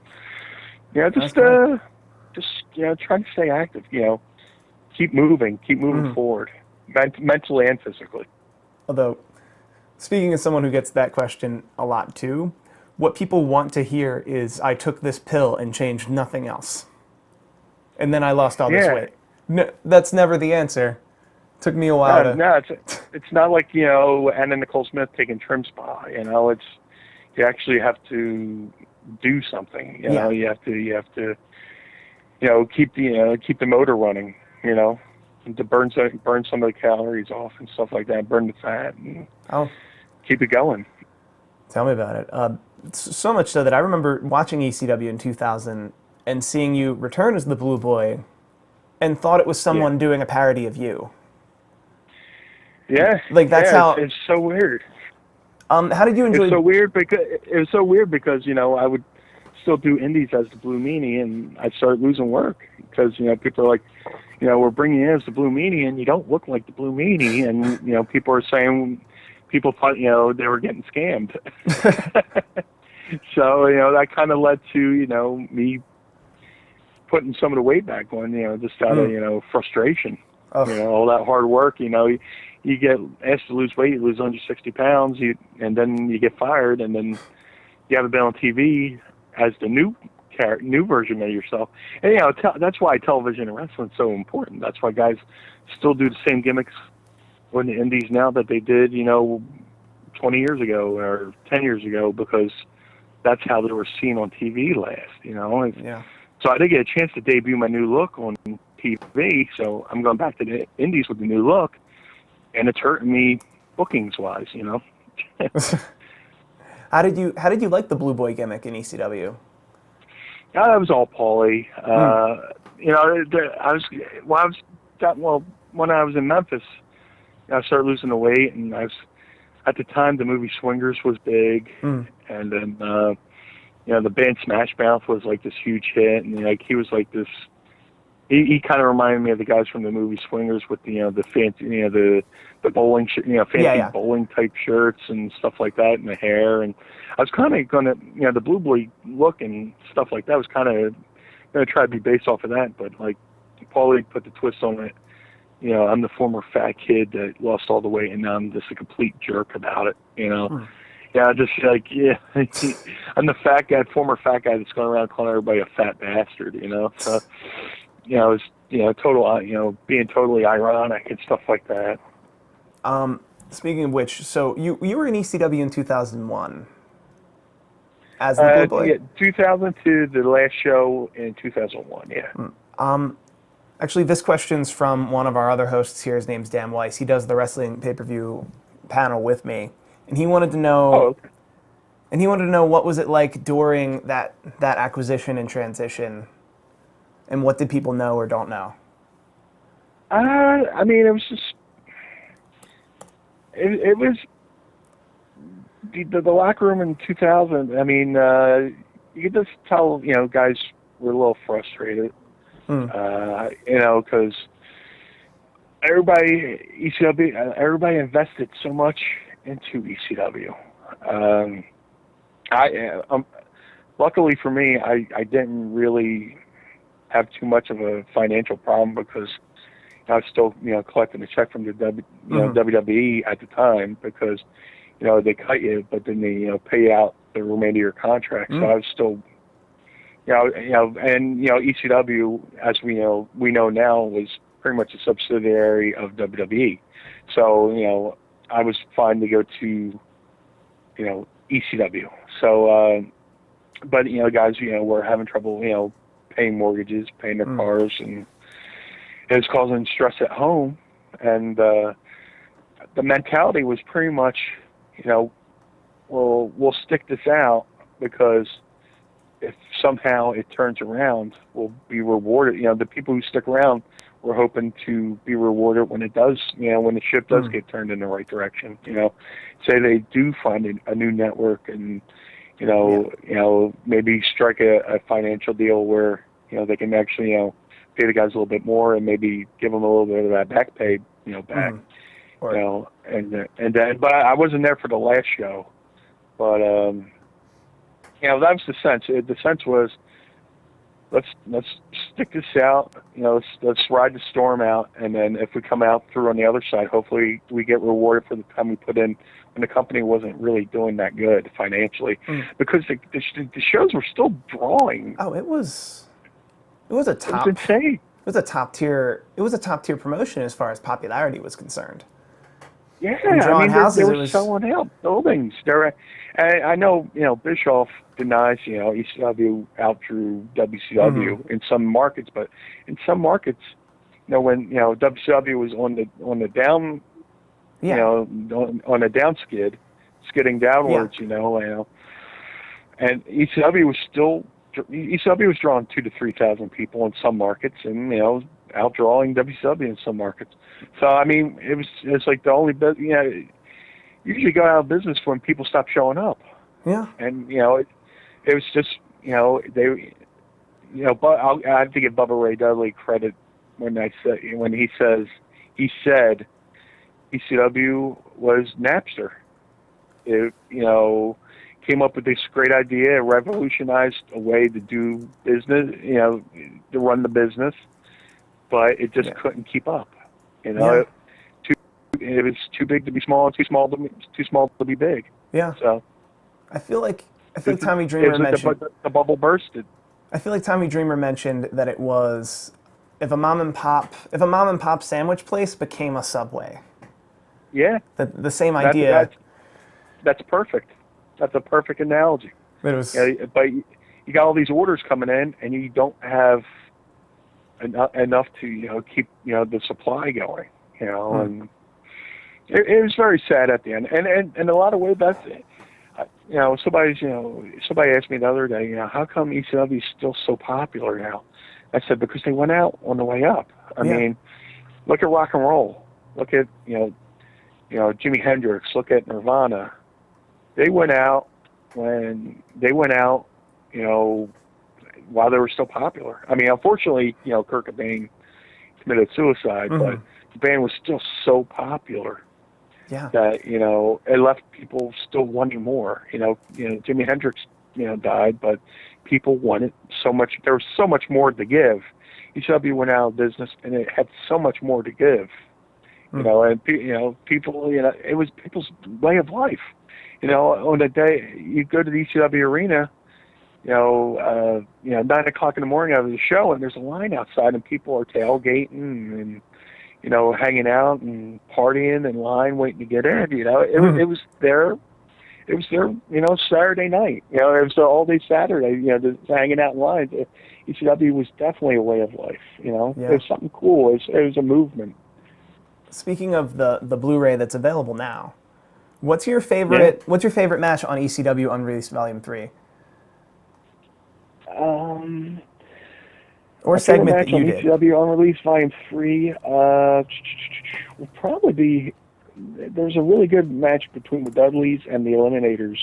just trying to stay active, keep moving forward, mentally and physically. Although, speaking as someone who gets that question a lot too, what people want to hear is, I took this pill and changed nothing else, and then I lost all this weight. No, that's never the answer. Took me a while. No, it's not like Anna Nicole Smith taking Trim Spa. It's you actually have to do something. You have to keep the motor running. To burn some of the calories off and stuff like that. Burn the fat and keep it going. Tell me about it. So much so that I remember watching ECW in 2000 and seeing you return as the Blue Boy, and thought it was someone doing a parody of you. Yeah, that's how it's so weird. How did you enjoy? It was so weird because I would still do indies as the Blue Meanie, and I started losing work because people are like, we're bringing you in as the Blue Meanie, and you don't look like the Blue Meanie, and people are saying people thought they were getting scammed. So that kind of led to me putting some of the weight back on, just out of frustration. All that hard work, you get asked to lose weight, you lose 160 pounds, and then you get fired, and then you haven't been on TV as the new version of yourself. And that's why television and wrestling is so important. That's why guys still do the same gimmicks in the indies now that they did 20 years ago or 10 years ago, because that's how they were seen on TV last. So I did get a chance to debut my new look on TV, so I'm going back to the indies with the new look, and it's hurting me bookings wise. How did you like the Blue Boy gimmick in ECW? That was all Paulie. When I was in Memphis, I started losing the weight, and at the time the movie Swingers was big, and then the band Smash Mouth was like this huge hit, and he was like this. He kind of reminded me of the guys from the movie Swingers with the fancy the bowling fancy bowling type shirts and stuff like that, and the hair. And I was kind of gonna the Blue Boy look and stuff like that was kind of gonna try to be based off of that, but like Paulie put the twist on it. I'm the former fat kid that lost all the weight, and now I'm just a complete jerk about it. Just like I'm the fat guy, former fat guy that's going around calling everybody a fat bastard. So. It's total, being totally ironic and stuff like that. Speaking of which, so you were in ECW in 2001 as the Blue Boy? Yeah, 2002, the last show in 2001, yeah. Actually, this question's from one of our other hosts here. His name's Dan Weiss. He does the wrestling pay-per-view panel with me, and he wanted to know. Oh, okay. And he wanted to know what was it like during that acquisition and transition. And what did people know or don't know? I mean, it was just, it was the locker room in 2000. I mean, you could just tell, guys were a little frustrated. Because everybody invested so much into ECW. Luckily for me, I didn't really have too much of a financial problem because I was still, collecting a check from the WWE at the time because, they cut you, but then they, pay out the remainder of your contract. So I was still, and ECW, as we know now, was pretty much a subsidiary of WWE. So I was fine to go to, ECW. So, but guys, were having trouble, paying mortgages, paying their cars, and it was causing stress at home. And the mentality was pretty much, well, we'll stick this out because if somehow it turns around, we'll be rewarded. The people who stick around were hoping to be rewarded when it does, when the ship does get turned in the right direction. Say they do find a new network and, maybe strike a financial deal where, they can actually, pay the guys a little bit more and maybe give them a little bit of that back pay, back. Right. But I wasn't there for the last show. But, that was the sense. The sense was, let's stick this out. Let's ride the storm out, and then if we come out through on the other side, hopefully we get rewarded for the time we put in when the company wasn't really doing that good financially, because the shows were still drawing. Oh, it was a top. It was insane. It was a top tier. It was a top tier promotion as far as popularity was concerned. Yeah, houses, they were selling out buildings. I know, Bischoff denies, ECW outdrew WCW in some markets, but in some markets, when WCW was on the down, on a down skid, skidding downwards, and ECW was drawing 2,000 to 3,000 people in some markets, and outdrawing WCW in some markets. So it's like the only usually go out of business when people stop showing up. Yeah. And it was just they but I have to give Bubba Ray Dudley credit when he said ECW was Napster. It came up with this great idea, it revolutionized a way to do business, to run the business, but it just couldn't keep up. It was too big to be small, too small to be big. Yeah. So I feel like Tommy Dreamer mentioned the bubble bursted. I feel like Tommy Dreamer mentioned that it was if a mom and pop sandwich place became a Subway. Yeah. The same idea. That's perfect. That's a perfect analogy. But but you got all these orders coming in, and you don't have enough to keep the supply going. And it was very sad at the end. And in a lot of ways, that's somebody asked me the other day, how come ECW is still so popular now? I said because they went out on the way up. I mean, look at rock and roll. Look at Jimi Hendrix. Look at Nirvana. They went out while they were still popular. Unfortunately, Kurt Cobain committed suicide, but the band was still so popular that it left people still wanting more. Jimi Hendrix died, but people wanted so much. There was so much more to give. ECW went out of business, and it had so much more to give. And people. It was people's way of life. On the day you go to the ECW arena, 9 o'clock in the morning after the show, and there's a line outside, and people are tailgating and hanging out and partying in line waiting to get in. It was their Saturday night. It was all day Saturday. Hanging out in lines. ECW was definitely a way of life. It was something cool. It was a movement. Speaking of the Blu-ray that's available now, what's your favorite match on ECW Unreleased Volume 3? Or segment that you did. ECW Unreleased Volume 3 will probably be. There's a really good match between the Dudleys and the Eliminators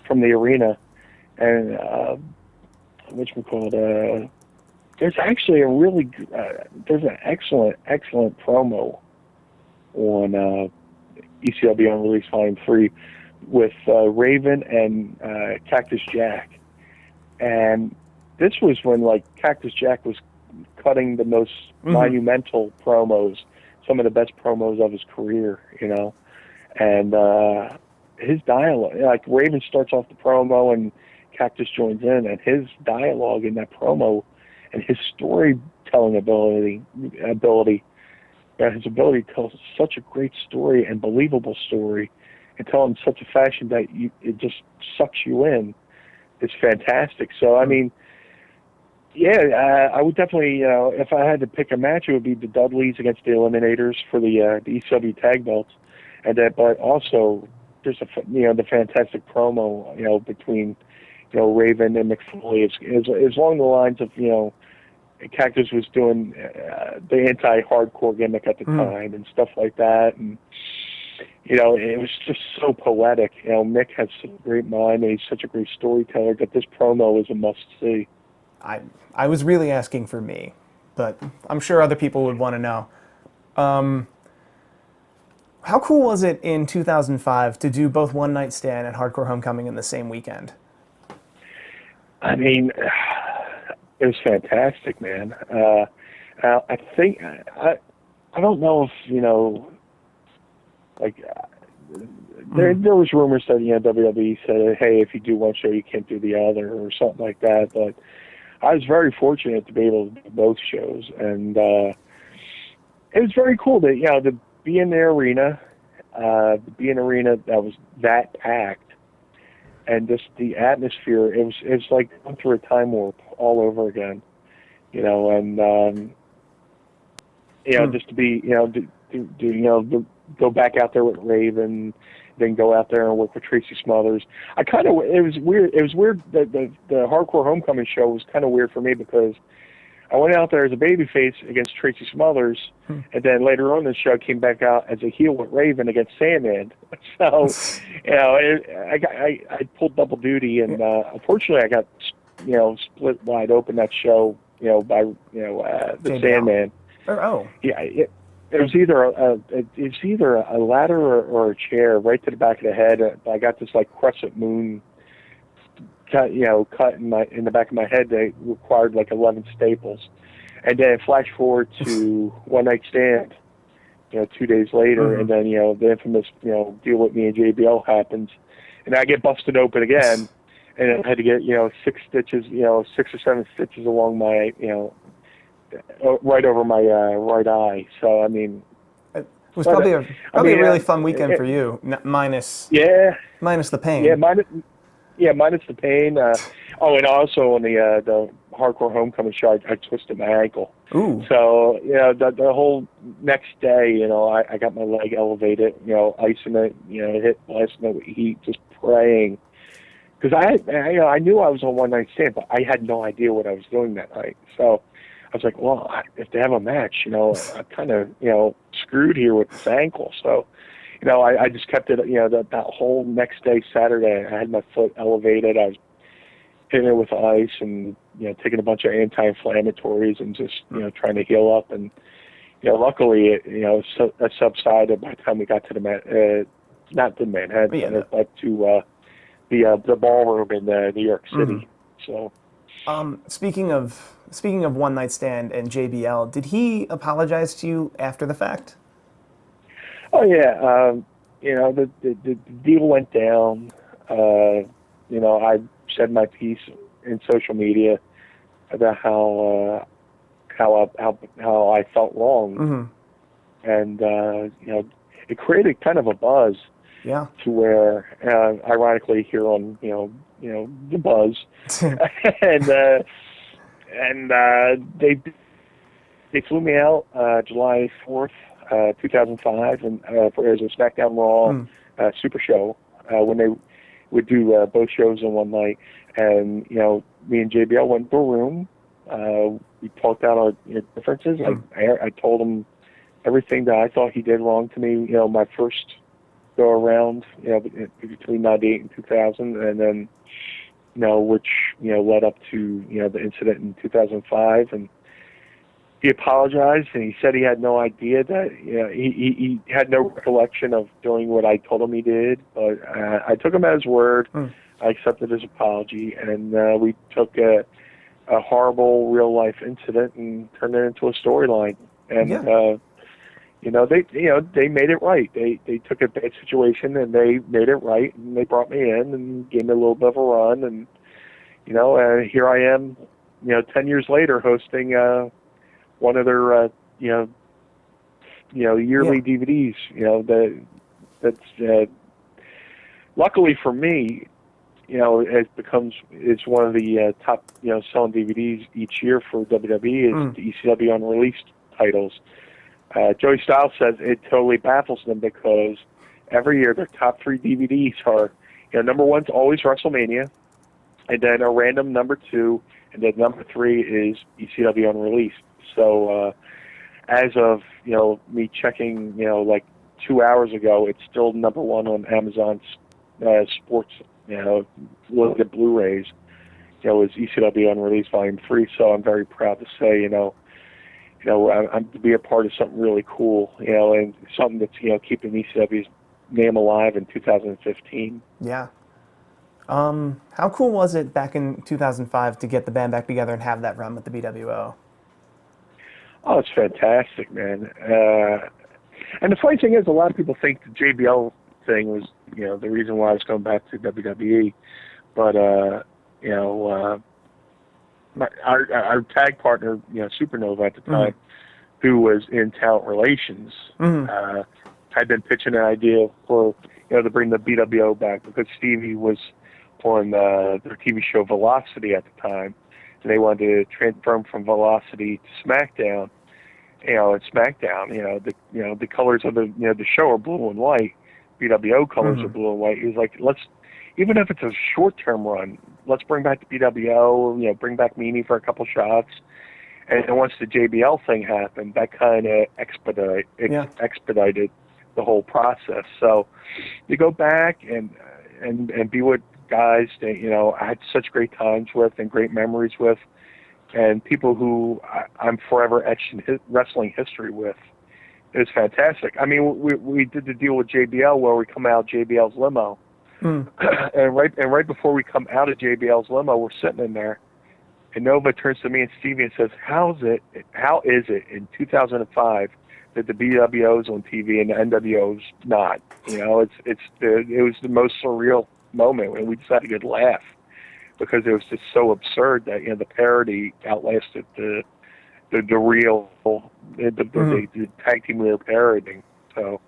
from the arena, and whatchamacallit, there's actually a really, there's an excellent promo on ECW on Release Volume 3 with Raven and Cactus Jack. And this was when, like, Cactus Jack was cutting the most monumental promos, some of the best promos of his career, you know. And his dialogue, like, Raven starts off the promo and Cactus joins in, and his dialogue in that promo and his storytelling ability, his ability to tell such a great story and believable story and tell in such a fashion that it just sucks you in. It's fantastic. So, I mean, yeah, I would definitely, you know, if I had to pick a match, it would be the Dudleys against the Eliminators for the ECW tag belts. And that, but also there's the fantastic promo, you know, between, you know, Raven and McFoley. It's along the lines of, you know, Cactus was doing the anti-hardcore gimmick at the time and stuff like that, and you know, it was just so poetic. You know, Mick has such a great mind, and he's such a great storyteller that this promo is a must-see. I was really asking for me, but I'm sure other people would want to know. How cool was it in 2005 to do both One Night Stand and Hardcore Homecoming in the same weekend? I mean, it was fantastic, man. I think I don't know if, you know, like there was rumors that, you know, WWE said, hey, if you do one show, you can't do the other or something like that. But I was very fortunate to be able to do both shows, and it was very cool to, you know, to be in the arena, that was that packed. And just the atmosphere, it was like going through a time warp all over again, you know. And you know, just to be, you know, go back out there with Raven, then go out there and work with Tracy Smothers. It was weird. It was weird that the Hardcore Homecoming show was kind of weird for me because I went out there as a babyface against Tracy Smothers, and then later on in the show I came back out as a heel with Raven against Sandman. So, you know, I pulled double duty, and unfortunately I got, you know, split wide open that show, you know, by, you know, the Sandman. Yeah, it was either a ladder or a chair right to the back of the head. I got this like crescent moon cut in the back of my head that required like 11 staples. And then flash forward to One Night Stand, you know, 2 days later, and then, you know, the infamous, you know, deal with me and JBL happens, and I get busted open again, and I had to get, you know, 6 or 7 stitches along my, you know, right over my right eye. So I mean, it was probably a really fun weekend for you, minus the pain. Minus the pain. And also on the Hardcore Homecoming show, I twisted my ankle. Ooh. So, you know, the whole next day, you know, I got my leg elevated, you know, icing it, you know, blasting it with heat, just praying. Because I knew I was on One Night Stand, but I had no idea what I was doing that night. So I was like, well, if they have a match, you know, I'm kind of, you know, screwed here with this ankle. So, you know, I just kept it, you know, that whole next day, Saturday, I had my foot elevated. I was hitting it with ice and, you know, taking a bunch of anti-inflammatories and just, you know, trying to heal up. And, you know, luckily, it subsided by the time we got to not to Manhattan, but to the ballroom in New York City. So, speaking of One Night Stand and JBL, did he apologize to you after the fact? Oh yeah, you know, the deal went down. You know, I said my piece in social media about how I felt wrong, and you know, it created kind of a buzz. Yeah. To where, ironically, here on you know the Buzz, and they flew me out July 4th. 2005, and for as a SmackDown Raw Super Show, when they would do both shows in one night. And, you know, me and JBL went to a room. We talked out our differences. I told him everything that I thought he did wrong to me, you know, my first go around, you know, between 98 and 2000. And then, which led up to the incident in 2005, and he apologized, and he said he had no idea that he had no recollection of doing what I told him he did, but I took him at his word. I accepted his apology, and we took a horrible real life incident and turned it into a storyline. And they made it right. They took a bad situation and they made it right, and they brought me in and gave me a little bit of a run, and here I am, 10 years later, hosting one of their yearly DVDs. That's luckily for me, it's one of the top selling DVDs each year for WWE. It's the ECW unreleased titles. Joey Styles says it totally baffles them because every year their top 3 DVDs are, number 1's always WrestleMania, and then a random number 2, and then number 3 is ECW unreleased. So as of me checking like 2 hours ago, it's still number 1 on Amazon's sports look at Blu-rays. Is ECW unreleased Volume 3. So I'm very proud to say I'm to be a part of something really cool, and something that's keeping ECW's name alive in 2015. Yeah. How cool was it back in 2005 to get the band back together and have that run with the BWO? Oh, it's fantastic, man. And the funny thing is, a lot of people think the JBL thing was, the reason why I was going back to WWE. But, our tag partner, Supernova at the time, who was in talent relations, had been pitching an idea for, to bring the BWO back because Stevie was on their TV show Velocity at the time, and they wanted to transfer him from Velocity to SmackDown. And SmackDown, the colors of the show are blue and white. BWO colors are blue and white. He was like, even if it's a short-term run, let's bring back the BWO, bring back Meanie for a couple shots. And once the JBL thing happened, that kind of expedited the whole process. So you go back and be with guys that, I had such great times with and great memories with, and people who I'm forever etched in wrestling history with. It was fantastic. I mean, we did the deal with JBL where we come out JBL's limo. And right before we come out of JBL's limo, we're sitting in there, and Nova turns to me and Stevie and says, "How is it in 2005 that the BWO's on TV and the NWO's not?" It was the most surreal moment, and we just had a good laugh because it was just so absurd that the parody outlasted the real the tag team we were parodying. So.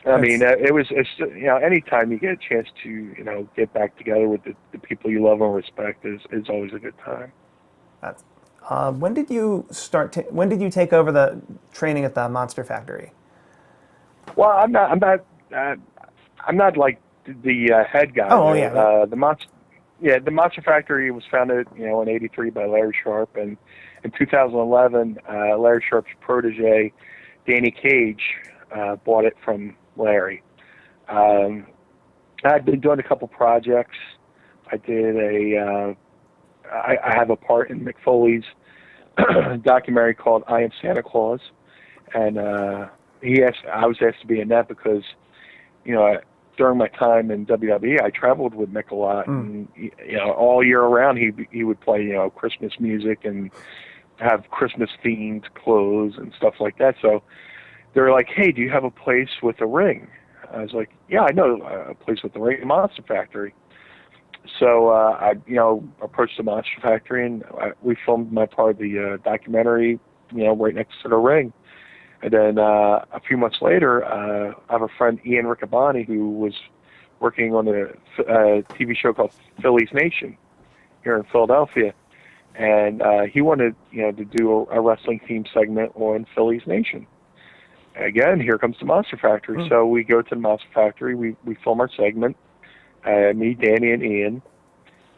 I mean, anytime you get a chance to, get back together with the people you love and respect is always a good time. When did you when did you take over the training at the Monster Factory? Well, I'm not like the head guy. Oh, yeah. The Monster Factory was founded, in '83 by Larry Sharp, and in 2011, Larry Sharp's protege, Danny Cage, bought it from Larry. I'd been doing a couple projects. I did I have a part in Mick Foley's documentary called I Am Santa Claus, and I was asked to be in that because, during my time in WWE, I traveled with Mick a lot, and all year around he would play Christmas music and have Christmas themed clothes and stuff like that. So they were like, "Hey, do you have a place with a ring?" I was like, "Yeah, I know a place with a ring, Monster Factory." So I approached the Monster Factory, and we filmed my part of the documentary, right next to the ring. And then a few months later, I have a friend, Ian Riccaboni, who was working on a TV show called Philly's Nation here in Philadelphia. And he wanted, to do a wrestling theme segment on Philly's Nation. Again, here comes the Monster Factory. So we go to the Monster Factory, we film our segment, me, Danny, and Ian.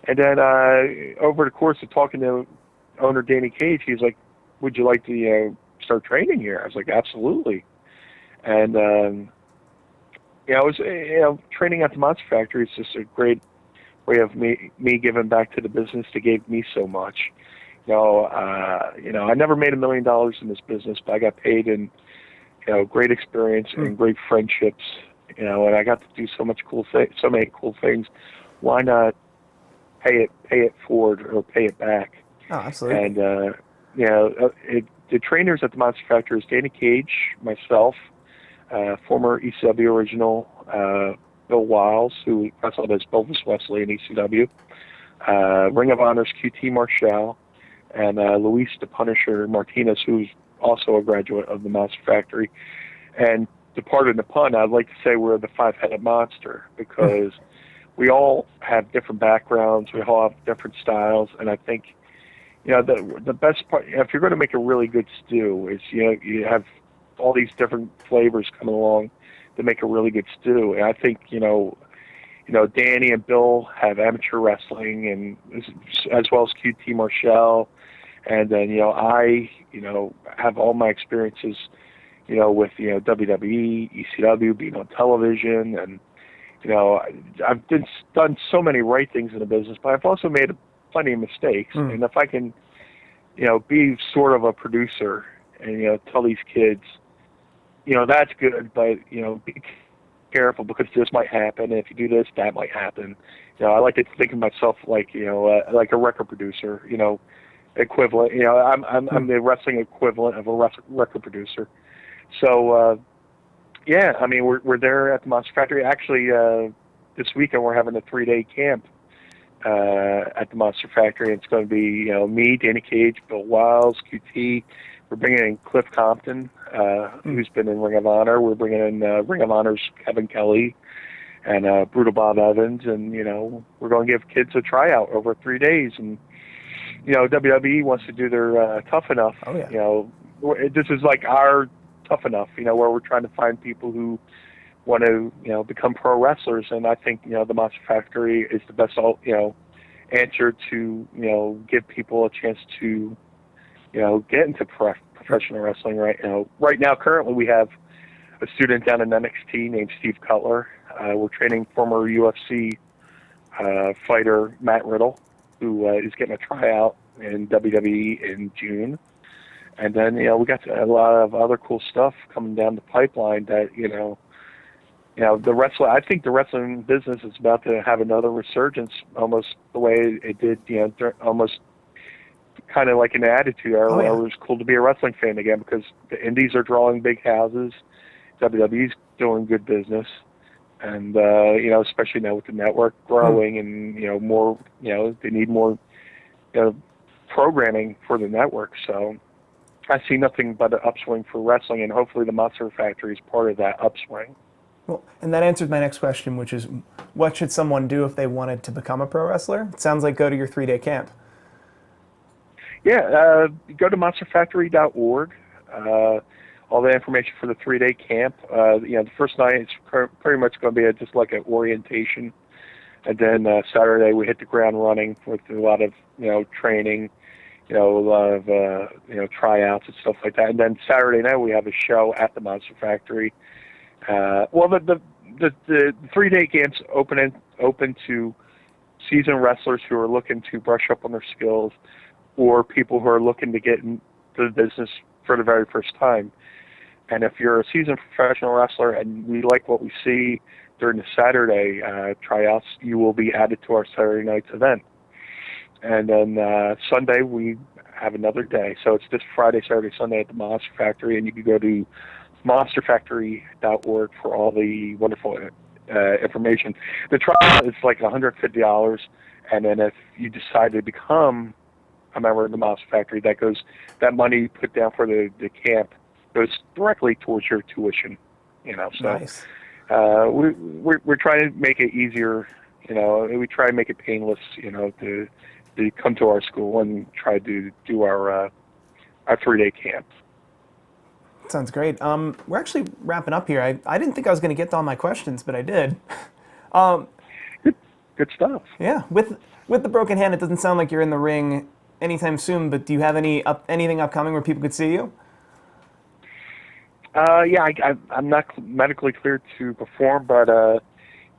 And then over the course of talking to owner Danny Cage, he's like, "Would you like to start training here?" I was like, "Absolutely." And I was training at the Monster Factory is just a great way of me giving back to the business that gave me so much. I never made $1 million in this business, but I got paid in, great experience and great friendships, and I got to do so many cool things. Why not pay it forward or pay it back? Oh, absolutely. And, the trainers at the Monster Factory is Danny Cage, myself, former ECW original, Bill Wiles, who wrestled as Elvis Wesley in ECW, Ring of Honor's QT Marshall, and Luis the Punisher Martinez, who's also a graduate of the Monster Factory. And to pardon the pun, I'd like to say we're the five-headed monster, because we all have different backgrounds, we all have different styles, and I think, the best part, if you're going to make a really good stew, is you have all these different flavors coming along to make a really good stew. And I think Danny and Bill have amateur wrestling, and as well as QT Marshall, and then I have all my experiences with WWE, ECW, being on television, and I've done so many right things in the business, but I've also made plenty of mistakes. And if I can be sort of a producer and tell these kids that's good, but be careful, because this might happen, and if you do this, that might happen. I like to think of myself like like a record producer, equivalent. I'm the wrestling equivalent of a record producer. So we're there at the Monster Factory. Actually, this weekend we're having a 3-day camp at the Monster Factory. It's going to be me, Danny Cage, Bill Wiles, QT. We're bringing in Cliff Compton, who's been in Ring of Honor. We're bringing in Ring of Honor's Kevin Kelly and Brutal Bob Evans, and we're going to give kids a tryout over 3 days. And WWE wants to do their Tough Enough. Oh, yeah. This is like our Tough Enough, where we're trying to find people who want to become pro wrestlers. And I think the Monster Factory is the best answer to give people a chance to get into professional wrestling right now. Currently, we have a student down in NXT named Steve Cutler. We're training former UFC fighter Matt Riddle, who is getting a tryout in WWE in June. And then, we got a lot of other cool stuff coming down the pipeline that, I think the wrestling business is about to have another resurgence, almost the way it did, almost kind of like an attitude era, where it was cool to be a wrestling fan again, because the indies are drawing big houses, WWE's doing good business, and especially now with the network growing, and more, they need more programming for the network. So I see nothing but an upswing for wrestling, and hopefully the Monster Factory is part of that upswing. Well, and that answers my next question, which is, what should someone do if they wanted to become a pro wrestler? It sounds like go to your 3-day camp. Yeah, go to monsterfactory.org. All the information for the 3-day camp. The first night it's pretty much going to be just like an orientation, and then Saturday we hit the ground running with a lot of training, a lot of tryouts and stuff like that. And then Saturday night we have a show at the Monster Factory. The 3-day camp's open to seasoned wrestlers who are looking to brush up on their skills, or people who are looking to get into the business for the very first time. And if you're a seasoned professional wrestler and we like what we see during the Saturday tryouts, you will be added to our Saturday night's event. And then Sunday we have another day. So it's this Friday, Saturday, Sunday at the Monster Factory, and you can go to monsterfactory.org for all the wonderful information. The trial is like $150, and then if you decide to become a member of the Monster Factory, that money put down for the camp goes directly towards your tuition. So Nice. We're trying to make it easier. We try to make it painless. To come to our school and try to do our 3-day camp. Sounds great. We're actually wrapping up here. I didn't think I was going to get to all my questions, but I did. Good stuff. Yeah. With the broken hand, it doesn't sound like you're in the ring anytime soon, but do you have anything upcoming where people could see you? I'm not medically cleared to perform, but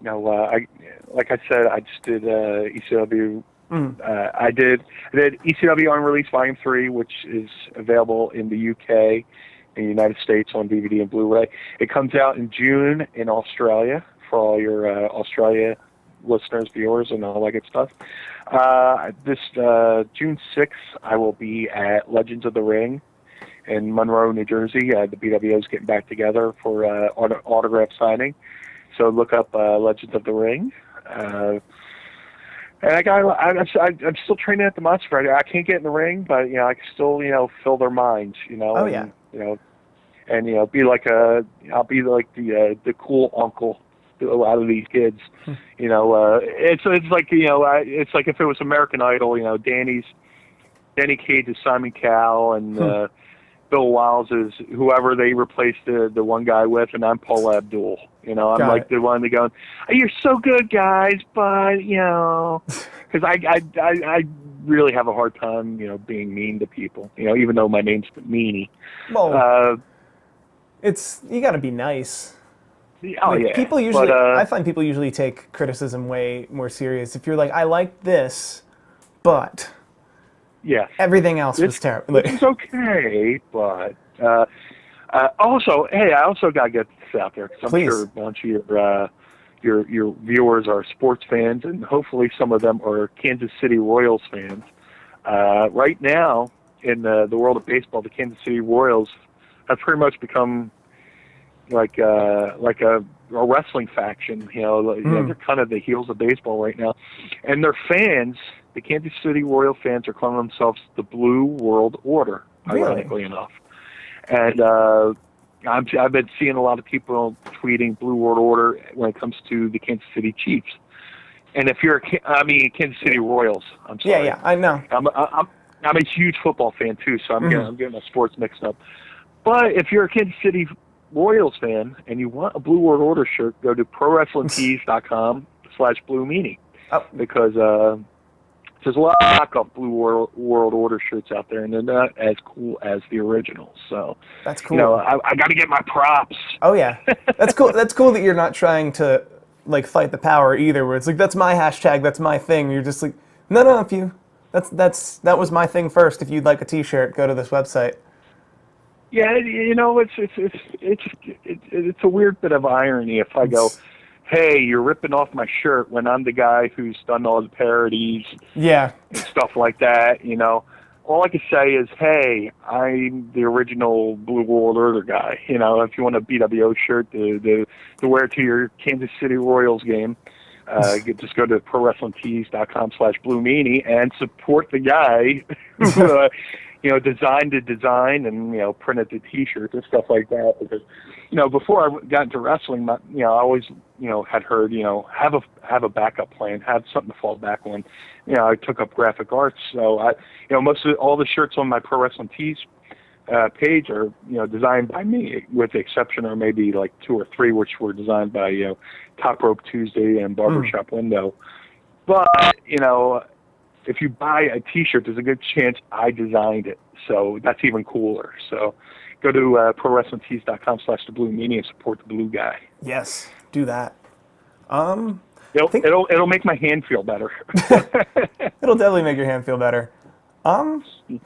like I said, I just did ECW. I did ECW Unreleased Volume 3, which is available in the UK, in the United States on DVD and Blu-ray. It comes out in June in Australia for all your Australia listeners, viewers, and all that good stuff. This June 6th, I will be at Legends of the Ring in Monroe, New Jersey. The BWO's getting back together for autograph signing. So look up Legends of the Ring. And I'm still training at the Monster Fighter. I can't get in the ring, but I can still fill their minds. Oh yeah. And I'll be like the cool uncle to a lot of these kids. It's like it's like if it was American Idol. Danny Cage is Simon Cowell, and Bill Wiles is whoever they replaced the one guy with, and I'm Paul Abdul. I'm like the one that goes, oh, "You're so good, guys," but because I really have a hard time being mean to people. Even though my name's Meanie. Well, you got to be nice. Oh yeah. People usually, I find people usually take criticism way more serious. If you're like, I like this, but everything else was terrible. It's okay, but also, hey, I also got to get this out there because I'm sure a bunch of your viewers are sports fans, and hopefully some of them are Kansas City Royals fans. Right now, in the world of baseball, the Kansas City Royals have pretty much become like a wrestling faction. They're kind of the heels of baseball right now, and their fans, the Kansas City Royal fans, are calling themselves the Blue World Order. Ironically enough, and I've been seeing a lot of people tweeting Blue World Order when it comes to the Kansas City Chiefs. And if you're, Kansas City Royals. I'm sorry. Yeah, I know. I'm a huge football fan too, so I'm getting my sports mixed up. But if you're a Kansas City Royals fan and you want a Blue World Order shirt, go to prowrestlingtees.com/Blue Meanie. Because there's a lot of knockoff Blue World Order shirts out there, and they're not as cool as the originals. So that's cool. I got to get my props. Oh yeah, that's cool. That's cool that you're not trying to fight the power either. Where it's like, that's my hashtag, that's my thing. You're just like, no. If you that was my thing first. If you'd like a T-shirt, go to this website. Yeah, it's a weird bit of irony if I go, hey, you're ripping off my shirt when I'm the guy who's done all the parodies and stuff like that, All I can say is, hey, I'm the original Blue World Order guy. If you want a BWO shirt to wear to your Kansas City Royals game, just go to prowrestlingtees.com/Blue Meanie and support the guy who designed the design and, printed the T-shirts and stuff like that. Because, before I got into wrestling, I always, had heard, have a backup plan, have something to fall back on. I took up graphic arts, so most of all the shirts on my Pro Wrestling Tees page are, designed by me, with the exception of maybe like 2 or 3, which were designed by, Top Rope Tuesday and Barbershop Window. But, if you buy a T-shirt, there's a good chance I designed it. So that's even cooler. So go to prowrestlingtees.com/Blue Meanie and support the blue guy. Yes, do that. It'll make my hand feel better. It'll definitely make your hand feel better.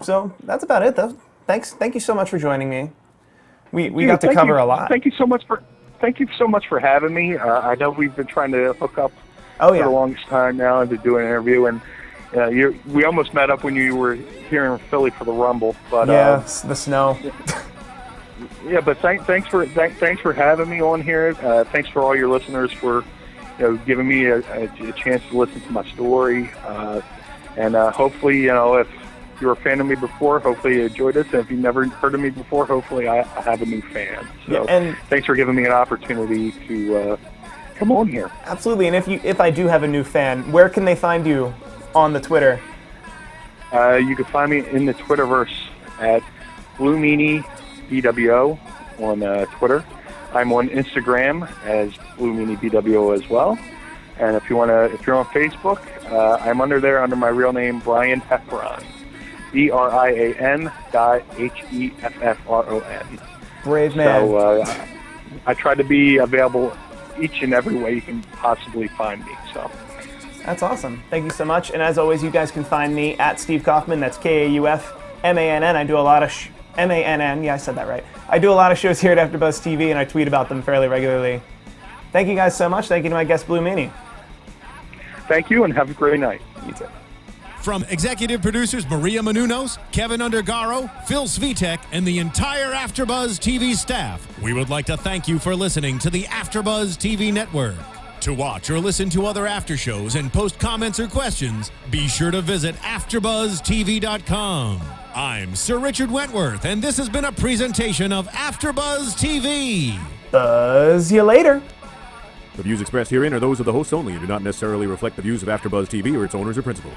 So that's about it, though. Thank you so much for joining me. We got to cover a lot. Thank you so much for having me. I know we've been trying to hook up for the longest time now to do an interview, and we almost met up when you were here in Philly for the Rumble, but the snow. Yeah, but thanks for having me on here. Thanks for all your listeners for giving me a chance to listen to my story, and hopefully if you were a fan of me before, hopefully you enjoyed this. And if you've never heard of me before, hopefully I have a new fan. So thanks for giving me an opportunity to come on here. Absolutely, and if I do have a new fan, where can they find you on the Twitter? You can find me in the Twitterverse at Blue Meanie BWO on Twitter. I'm on Instagram as Blue Meanie BWO as well. And if you're on Facebook, I'm under my real name, Brian Heffron. BRIAN.HEFFRON. Brave man. So I try to be available each and every way you can possibly find me. So. That's awesome. Thank you so much. And as always, you guys can find me at Steve Kaufmann. That's Kaufmann. I do a lot of MANN. Yeah, I said that right. I do a lot of shows here at AfterBuzz TV, and I tweet about them fairly regularly. Thank you guys so much. Thank you to my guest, Blue Meanie. Thank you, and have a great night. You too. From executive producers Maria Menounos, Kevin Undergaro, Phil Svitek, and the entire AfterBuzz TV staff, we would like to thank you for listening to the AfterBuzz TV network. To watch or listen to other after shows and post comments or questions, be sure to visit AfterBuzzTV.com. I'm Sir Richard Wentworth, and this has been a presentation of AfterBuzz TV. Buzz you later. The views expressed herein are those of the hosts only and do not necessarily reflect the views of AfterBuzz TV or its owners or principals.